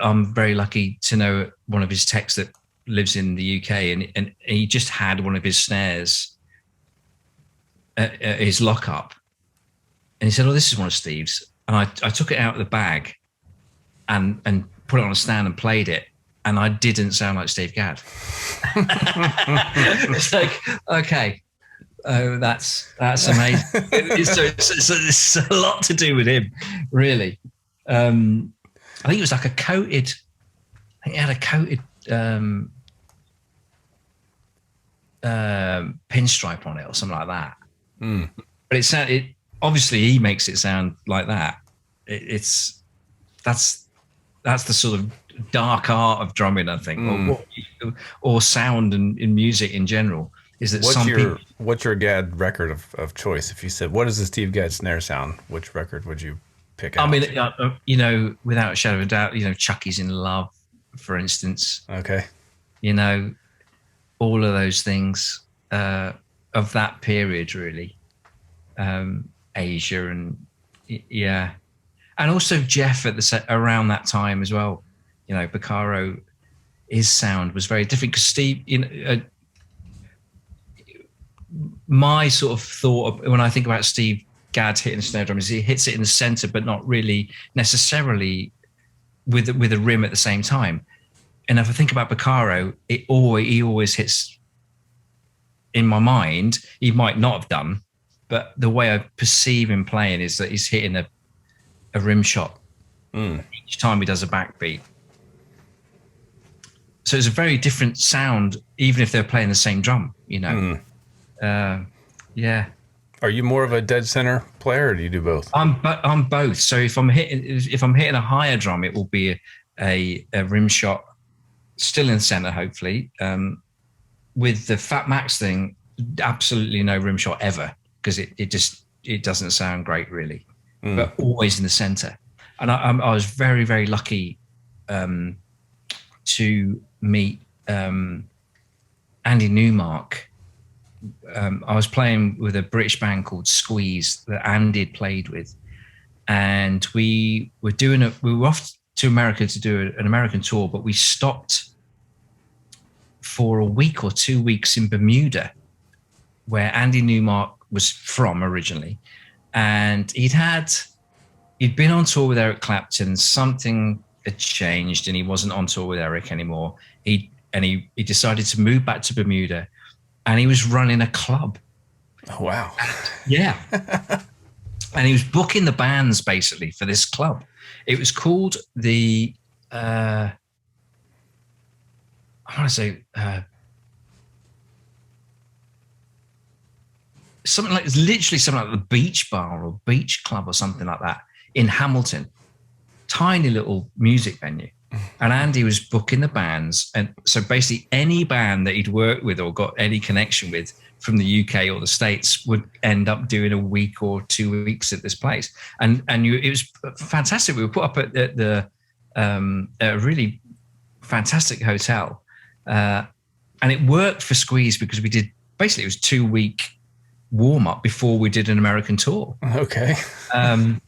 C: I'm very lucky to know one of his techs that lives in the UK, and he just had one of his snares at his lockup, and he said, "Oh, this is one of Steve's," and I took it out of the bag, and put it on a stand and played it. And I didn't sound like Steve Gadd. It's like, okay, that's amazing. It's a lot to do with him, really. I think it was like a coated. I think it had a coated pinstripe on it or something like that. But it obviously he makes it sound like that. That's the sort of dark art of drumming, I think, or sound and in music in general. Is that
B: what's your Gadd record of choice? If you said, what is the Steve Gadd snare sound, which record would you pick out?
C: I mean, without a shadow of a doubt, Chucky's in Love, for instance.
B: Okay.
C: All of those things of that period, really. Asia and yeah. And also Jeff around that time as well. Beccaro, his sound was very different because Steve, my sort of thought when I think about Steve Gadd hitting the snare drum is he hits it in the center, but not really necessarily with a rim at the same time. And if I think about Beccaro, he always hits, in my mind, he might not have done, but the way I perceive him playing is that he's hitting a rim shot each time he does a backbeat. So it's a very different sound, even if they're playing the same drum, you know. Yeah.
B: Are you more of a dead center player, or do you do both?
C: I'm both. So if I'm hitting a higher drum, it will be a rim shot, still in center, hopefully. With the Fat Max thing, absolutely no rim shot ever, because it doesn't sound great really, but always in the center. And I was very, very lucky to meet Andy Newmark. I was playing with a British band called Squeeze that Andy had played with, and we were off to America to do an American tour, but we stopped for a week or 2 weeks in Bermuda, where Andy Newmark was from originally, and he'd been on tour with Eric Clapton. Something had changed, and he wasn't on tour with Eric anymore. He decided to move back to Bermuda, and he was running a club.
B: Oh, wow.
C: Yeah. And he was booking the bands basically for this club. It was called the, I want to say, something like, it's literally something like the Beach Bar or Beach Club or something like that in Hamilton. Tiny little music venue. And Andy was booking the bands. And so basically any band that he'd worked with or got any connection with from the UK or the States would end up doing a week or 2 weeks at this place. And it was fantastic. We were put up at a really fantastic hotel. And it worked for Squeeze because we did, basically it was 2 week warm up before we did an American tour.
B: Okay.
C: And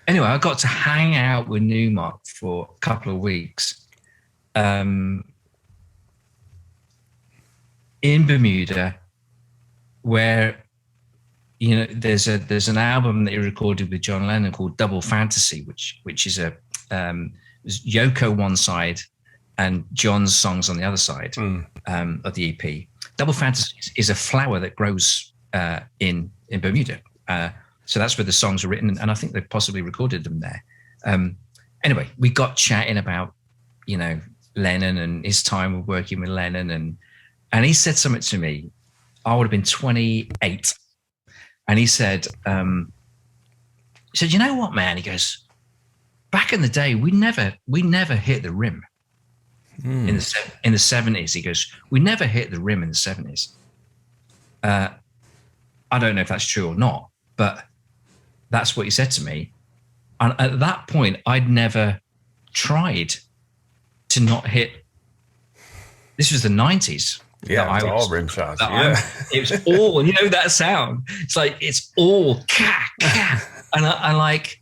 C: anyway, I got to hang out with Newmark for a couple of weeks in Bermuda, where, you know, there's an album that he recorded with John Lennon called Double Fantasy, which is Yoko one side and John's songs on the other side of the EP. Double Fantasy is a flower that grows in Bermuda. So that's where the songs are written, and I think they possibly recorded them there. Anyway, we got chatting about, you know, Lennon and his time working with Lennon, and he said something to me. I would have been 28, and he said, "You know what, man?" He goes, "Back in the day, we never hit the rim in the 70s." He goes, "We never hit the rim in the 70s." I don't know if that's true or not, but that's what he said to me. And at that point, I'd never tried to not hit. This was the 90s.
B: Yeah, it's all rim shots.
C: It was all, you know, that sound. It's like, it's all and I like,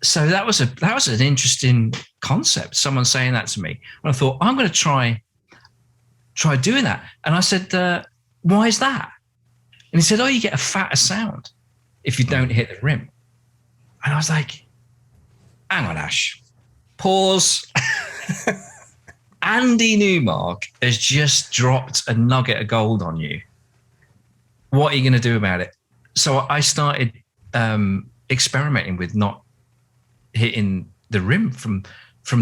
C: so that was an interesting concept. Someone saying that to me. And I thought, I'm going to try doing that. And I said, why is that? And he said, oh, you get a fatter sound if you don't hit the rim. And I was like, hang on, Ash, pause. Andy Newmark has just dropped a nugget of gold on you. What are you going to do about it? So I started experimenting with not hitting the rim from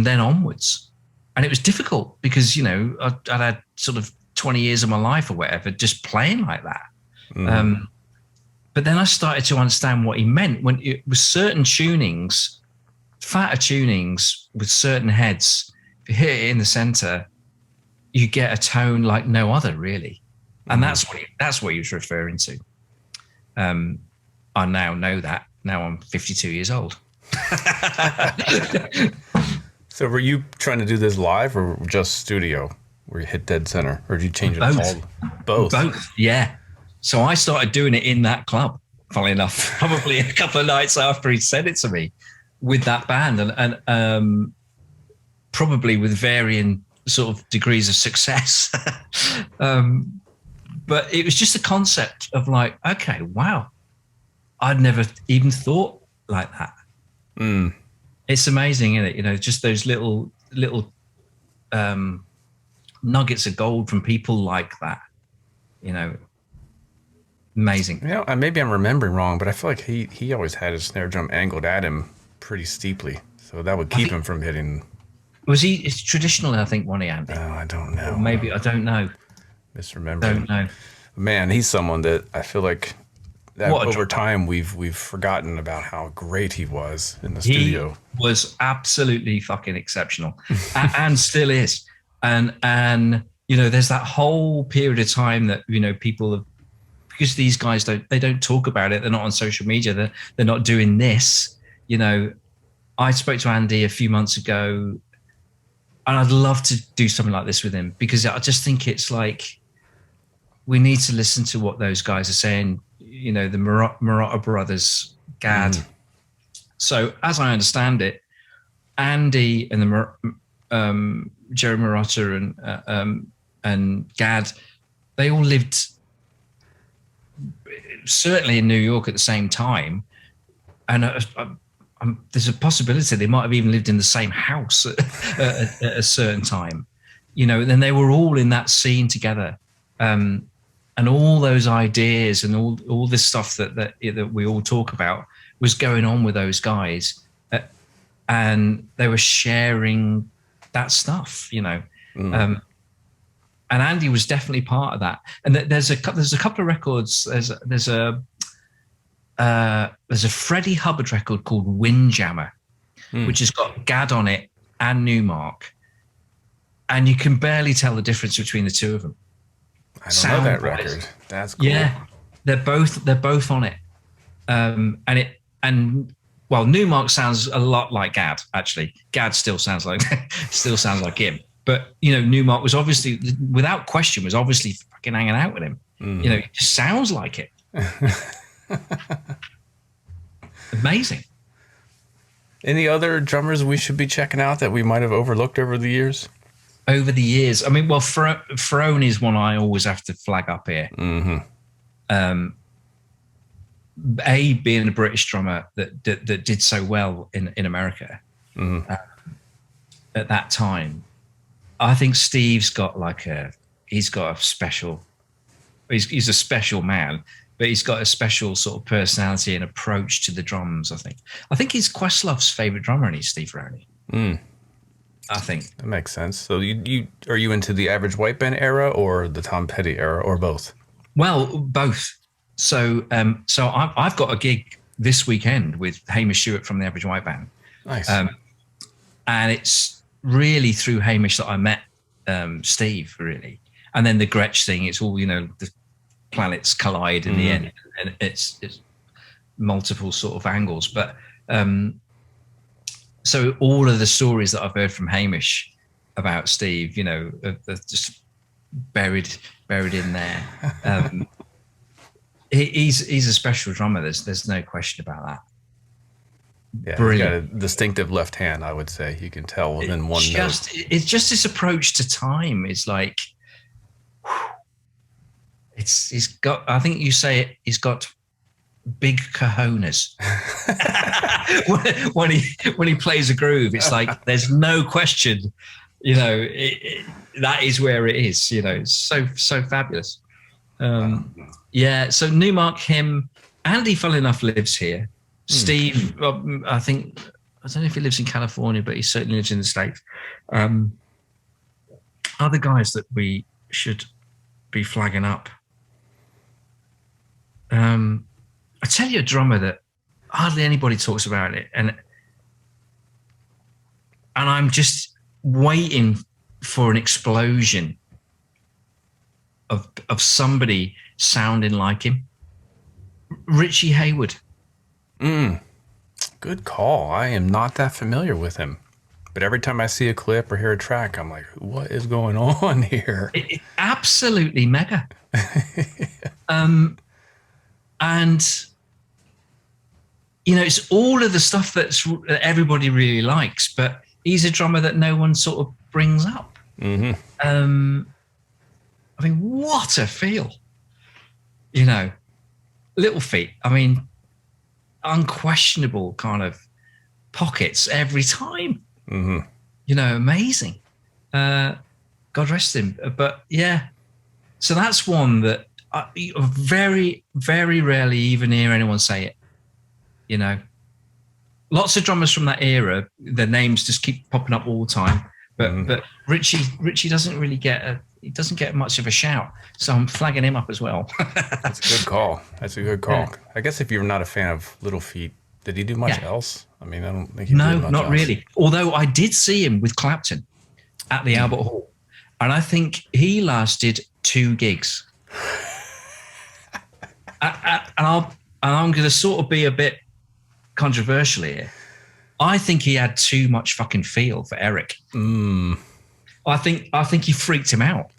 C: then onwards. And it was difficult because, you know, I'd had sort of 20 years of my life or whatever just playing like that. But then I started to understand what he meant when it was certain tunings, fatter tunings with certain heads. If you hit it in the center, you get a tone like no other, really. And that's what he was referring to. I now know that. Now I'm 52 years old.
B: So were you trying to do this live or just studio where you hit dead center? Or did you change it all? Both? Both,
C: yeah. So I started doing it in that club, funnily enough, probably a couple of nights after he said it to me with that band and probably with varying sort of degrees of success. But it was just a concept of like, okay, wow, I'd never even thought like that.
B: Mm.
C: It's amazing, isn't it? You know, just those little nuggets of gold from people like that. You know, amazing.
B: You know, maybe I'm remembering wrong, but I feel like he always had his snare drum angled at him pretty steeply, so that would keep him from hitting.
C: Was he? It's traditional, I think, Ronnie Andy.
B: Oh, I don't know.
C: Or maybe I don't know.
B: Misremembering.
C: Don't know.
B: Man, he's someone that I feel like that over time we've forgotten about how great he was in the studio.
C: He was absolutely fucking exceptional, and still is. And you know, there's that whole period of time that, you know, people have, because these guys don't talk about it. They're not on social media. They're not doing this. You know, I spoke to Andy a few months ago, and I'd love to do something like this with him, because I just think it's like, we need to listen to what those guys are saying. You know, the Marotta brothers, Gadd. So as I understand it, Andy and the Jerry Marotta and Gadd, they all lived certainly in New York at the same time, and there's a possibility they might have even lived in the same house at a certain time. You know, and then they were all in that scene together. And all those ideas and all this stuff that we all talk about was going on with those guys, and they were sharing that stuff, you know. And Andy was definitely part of that. And there's a couple of records. There's a Freddie Hubbard record called Windjammer, which has got Gadd on it and Newmark, and you can barely tell the difference between the two of them.
B: I don't know that record. That's cool.
C: Yeah, they're both on it. Well, Newmark sounds a lot like Gadd, actually. Gadd still sounds like him. But, you know, Newmark was obviously, without question, was obviously fucking hanging out with him. You know, it just sounds like it. Amazing.
B: Any other drummers we should be checking out that we might have overlooked over the years?
C: Over the years, I mean, well, Frone is one I always have to flag up here. Being a British drummer that did so well in America at that time, I think Steve's got he's a special man, but he's got a special sort of personality and approach to the drums. I think he's Questlove's favorite drummer, and he's Steve Roney. I think
B: that makes sense. So are you into the Average White Band era or the Tom Petty era, or both?
C: Well, both. So I've got a gig this weekend with Hamish Stuart from the Average White Band.
B: Nice.
C: And it's really through Hamish that I met Steve, really. And then the Gretsch thing, it's all, you know, the planets collide in the end, and it's multiple sort of angles. But so all of the stories that I've heard from Hamish about Steve, you know, are just buried in there. He's a special drummer. There's no question about that.
B: Yeah,
C: brilliant.
B: He's got a distinctive left hand, I would say. You can tell within one note.
C: It's just his approach to time. It's like, he's got, I think you say it, he's got big cojones. when he plays a groove, it's like there's no question, you know, that is where it is. You know, it's so fabulous. Yeah. So Newmark, him, Andy, funnily enough, lives here. Steve, I don't know if he lives in California, but he certainly lives in the States. Other guys that we should be flagging up. I tell you a drummer that hardly anybody talks about it, and I'm just waiting for an explosion of somebody sounding like him. Richie Hayward.
B: Good call. I am not that familiar with him, but every time I see a clip or hear a track, I'm like, what is going on here?
C: It absolutely mega. And you know, it's all of the stuff that everybody really likes, but he's a drummer that no one sort of brings up. I mean, what a feel, you know. Little Feat. I mean, unquestionable kind of pockets every time.
B: Mm-hmm.
C: You know, amazing. God rest him. But yeah, so that's one that I very, very rarely even hear anyone say it. You know, lots of drummers from that era, their names just keep popping up all the time. But Richie doesn't really get much of a shout. So I'm flagging him up as well.
B: That's a good call.
C: Yeah.
B: I guess if you're not a fan of Little Feat, did he do much else? I mean, I don't think he
C: No,
B: did much
C: not
B: else.
C: really. Although I did see him with Clapton at the Albert Hall. And I think he lasted 2 gigs. And I'm going to sort of be a bit controversial here. I think he had too much fucking feel for Eric. I think he freaked him out.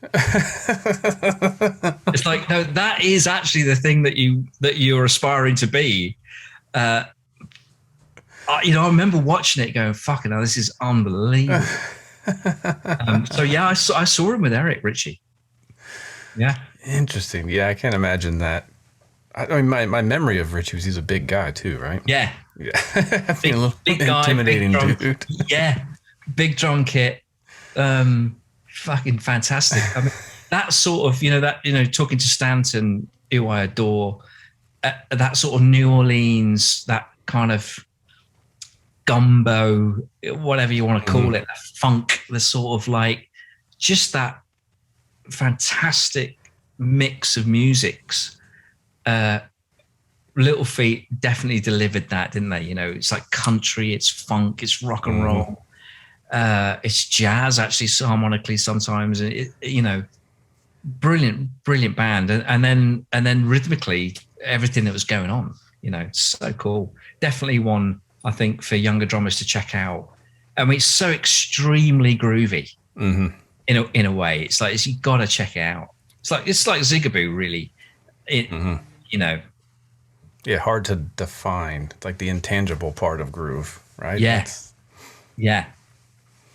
C: It's like, no, that is actually the thing that you're aspiring to be. I remember watching it going, fucking hell, this is unbelievable. So yeah, I saw him with Eric Ritchie. Yeah.
B: Interesting. Yeah, I can't imagine that. I mean, my memory of Ritchie was he's a big guy too, right?
C: Yeah.
B: Yeah.
C: Big guy,
B: intimidating
C: big drum,
B: dude.
C: Yeah. Big drum kit. Fucking fantastic. I mean, that sort of, talking to Stanton, who I adore, that sort of New Orleans, that kind of gumbo, whatever you want to call it, that funk, the sort of like just that fantastic mix of musics. Little Feat definitely delivered that, didn't they? You know, it's like country, it's funk, it's rock and roll, it's jazz actually harmonically sometimes. Brilliant band, and then rhythmically everything that was going on. You know, so cool. Definitely one I think for younger drummers to check out. I mean, it's so extremely groovy in a way. It's like you got to check it out. It's like Zigaboo, really. You know.
B: Yeah, hard to define. It's like the intangible part of groove, right?
C: Yeah. Yeah.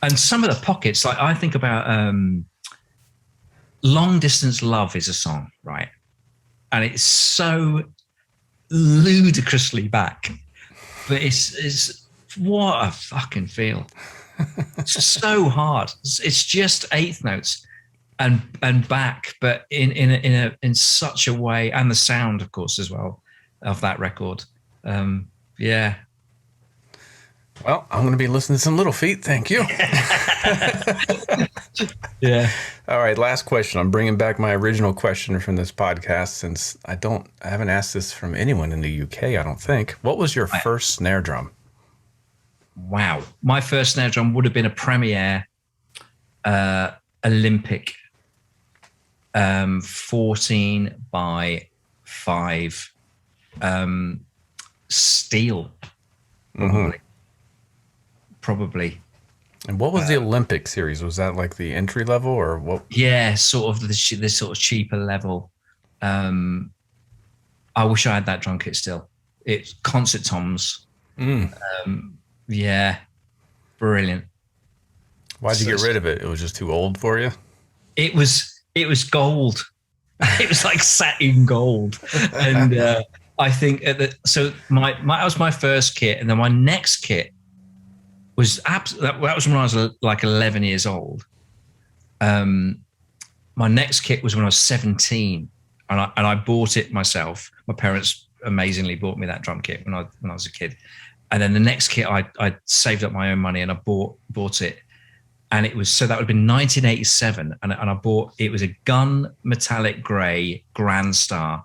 C: And some of the pockets, like I think about Long Distance Love is a song, right? And it's so ludicrously back. But it's what a fucking feel. It's so hard. It's just eighth notes and back, but in such a way, and the sound, of course, as well, of that record. Yeah.
B: Well, I'm going to be listening to some Little Feat. Thank you.
C: Yeah.
B: All right. Last question. I'm bringing back my original question from this podcast since I haven't asked this from anyone in the UK, I don't think. What was your first snare drum?
C: Wow. My first snare drum would have been a Premier Olympic 14 by 5 steel. Probably.
B: And what was the Olympic series? Was that like the entry level or what?
C: Yeah, sort of the sort of cheaper level. I wish I had that drum kit still. It's concert toms. Yeah, brilliant.
B: Why'd you get rid of it? It was just too old for you?
C: It was gold. It was like satin gold. And I think that was my first kit, and then my next kit was that was when I was like 11 years old. My next kit was when I was 17, and I bought it myself. My parents amazingly bought me that drum kit when I was a kid. And then the next kit, I saved up my own money and I bought it. And it was, so that would have been 1987. And I bought, it was a gun metallic gray Grand Star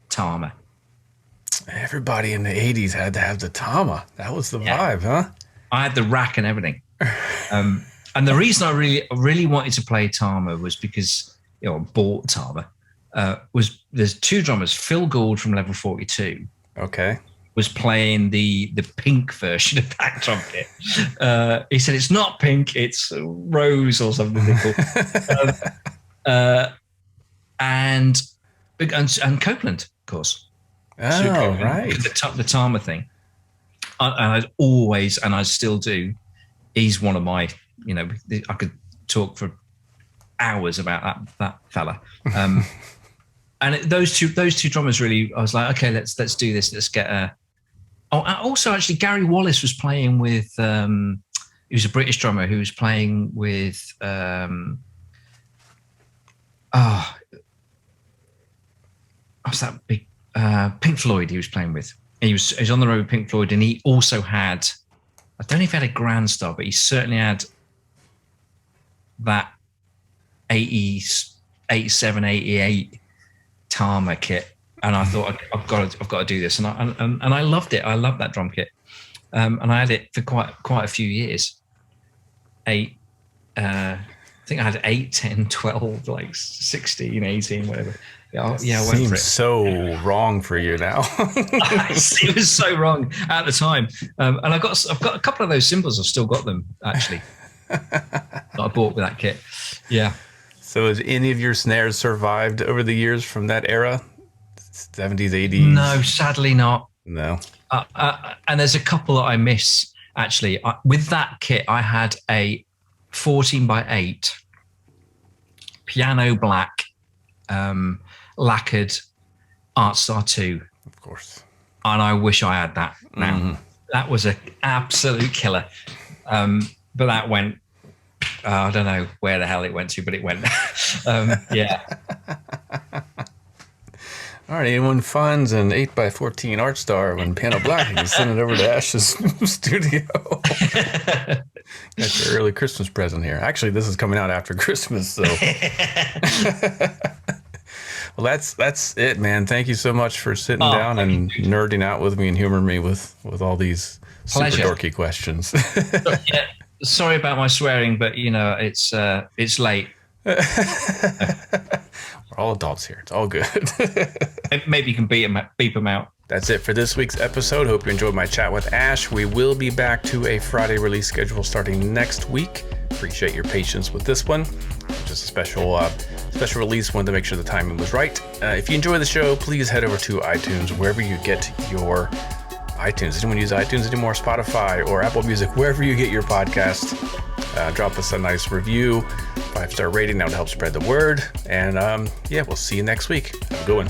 C: Tama.
B: Everybody in the 80s had to have the Tama. That was the vibe, huh?
C: I had the rack and everything. And the reason I really wanted to play Tama was because, I bought Tama, was there's 2 drummers, Phil Gould from Level 42.
B: Okay.
C: Was playing the pink version of that drum kit. He said it's not pink, it's rose or something they call. And Copeland, of course.
B: Oh,
C: Copeland,
B: right.
C: The Tama thing. And I'd always, and I still do, he's one of my, I could talk for hours about that fella. And those two drummers really, I was like, okay, let's do this. Let's get Oh, also, actually, Gary Wallace was playing with. He was a British drummer who was playing with. What's that big? Pink Floyd. He was playing with. He was on the road with Pink Floyd, and he also had. I don't know if he had a Grand Star, but he certainly had that 87, 88 Tama kit. And I thought I've got to do this, and I loved it. I loved that drum kit, and I had it for quite a few years. I think I had 8, 10, 12, like 16, 18, whatever. Yeah, I went
B: Seems
C: for it.
B: So wrong for you now.
C: It was so wrong at the time, and I've got a couple of those cymbals. I've still got them actually. That I bought with that kit. Yeah.
B: So has any of your snares survived over the years from that era? 70s, 80s?
C: No, sadly not.
B: No.
C: And there's a couple that I miss, actually. With that kit, I had a 14x8 piano black lacquered Artstar 2.
B: Of course.
C: And I wish I had that now. Mm-hmm. That was an absolute killer. But that went, I don't know where the hell it went to, but it went. Yeah.
B: All right, anyone finds an 8x14 Artstar when piano black, you can send it over to Ash's studio. Got your early Christmas present here. Actually, this is coming out after Christmas, so. Well, that's it, man. Thank you so much for sitting down and nerding out with me and humoring me with all these super dorky questions.
C: Yeah, sorry about my swearing, but it's late.
B: We're all adults here. It's all good.
C: Maybe you can beep them out.
B: That's it for this week's episode. Hope you enjoyed my chat with Ash. We will be back to a Friday release schedule starting next week. Appreciate your patience with this one. Just a special release. Wanted to make sure the timing was right. If you enjoy the show, please head over to iTunes, wherever you get your iTunes. Does anyone use iTunes anymore? Spotify or Apple Music, wherever you get your podcast. Drop us a nice review, 5-star rating. That would help spread the word. And we'll see you next week. Have a good one.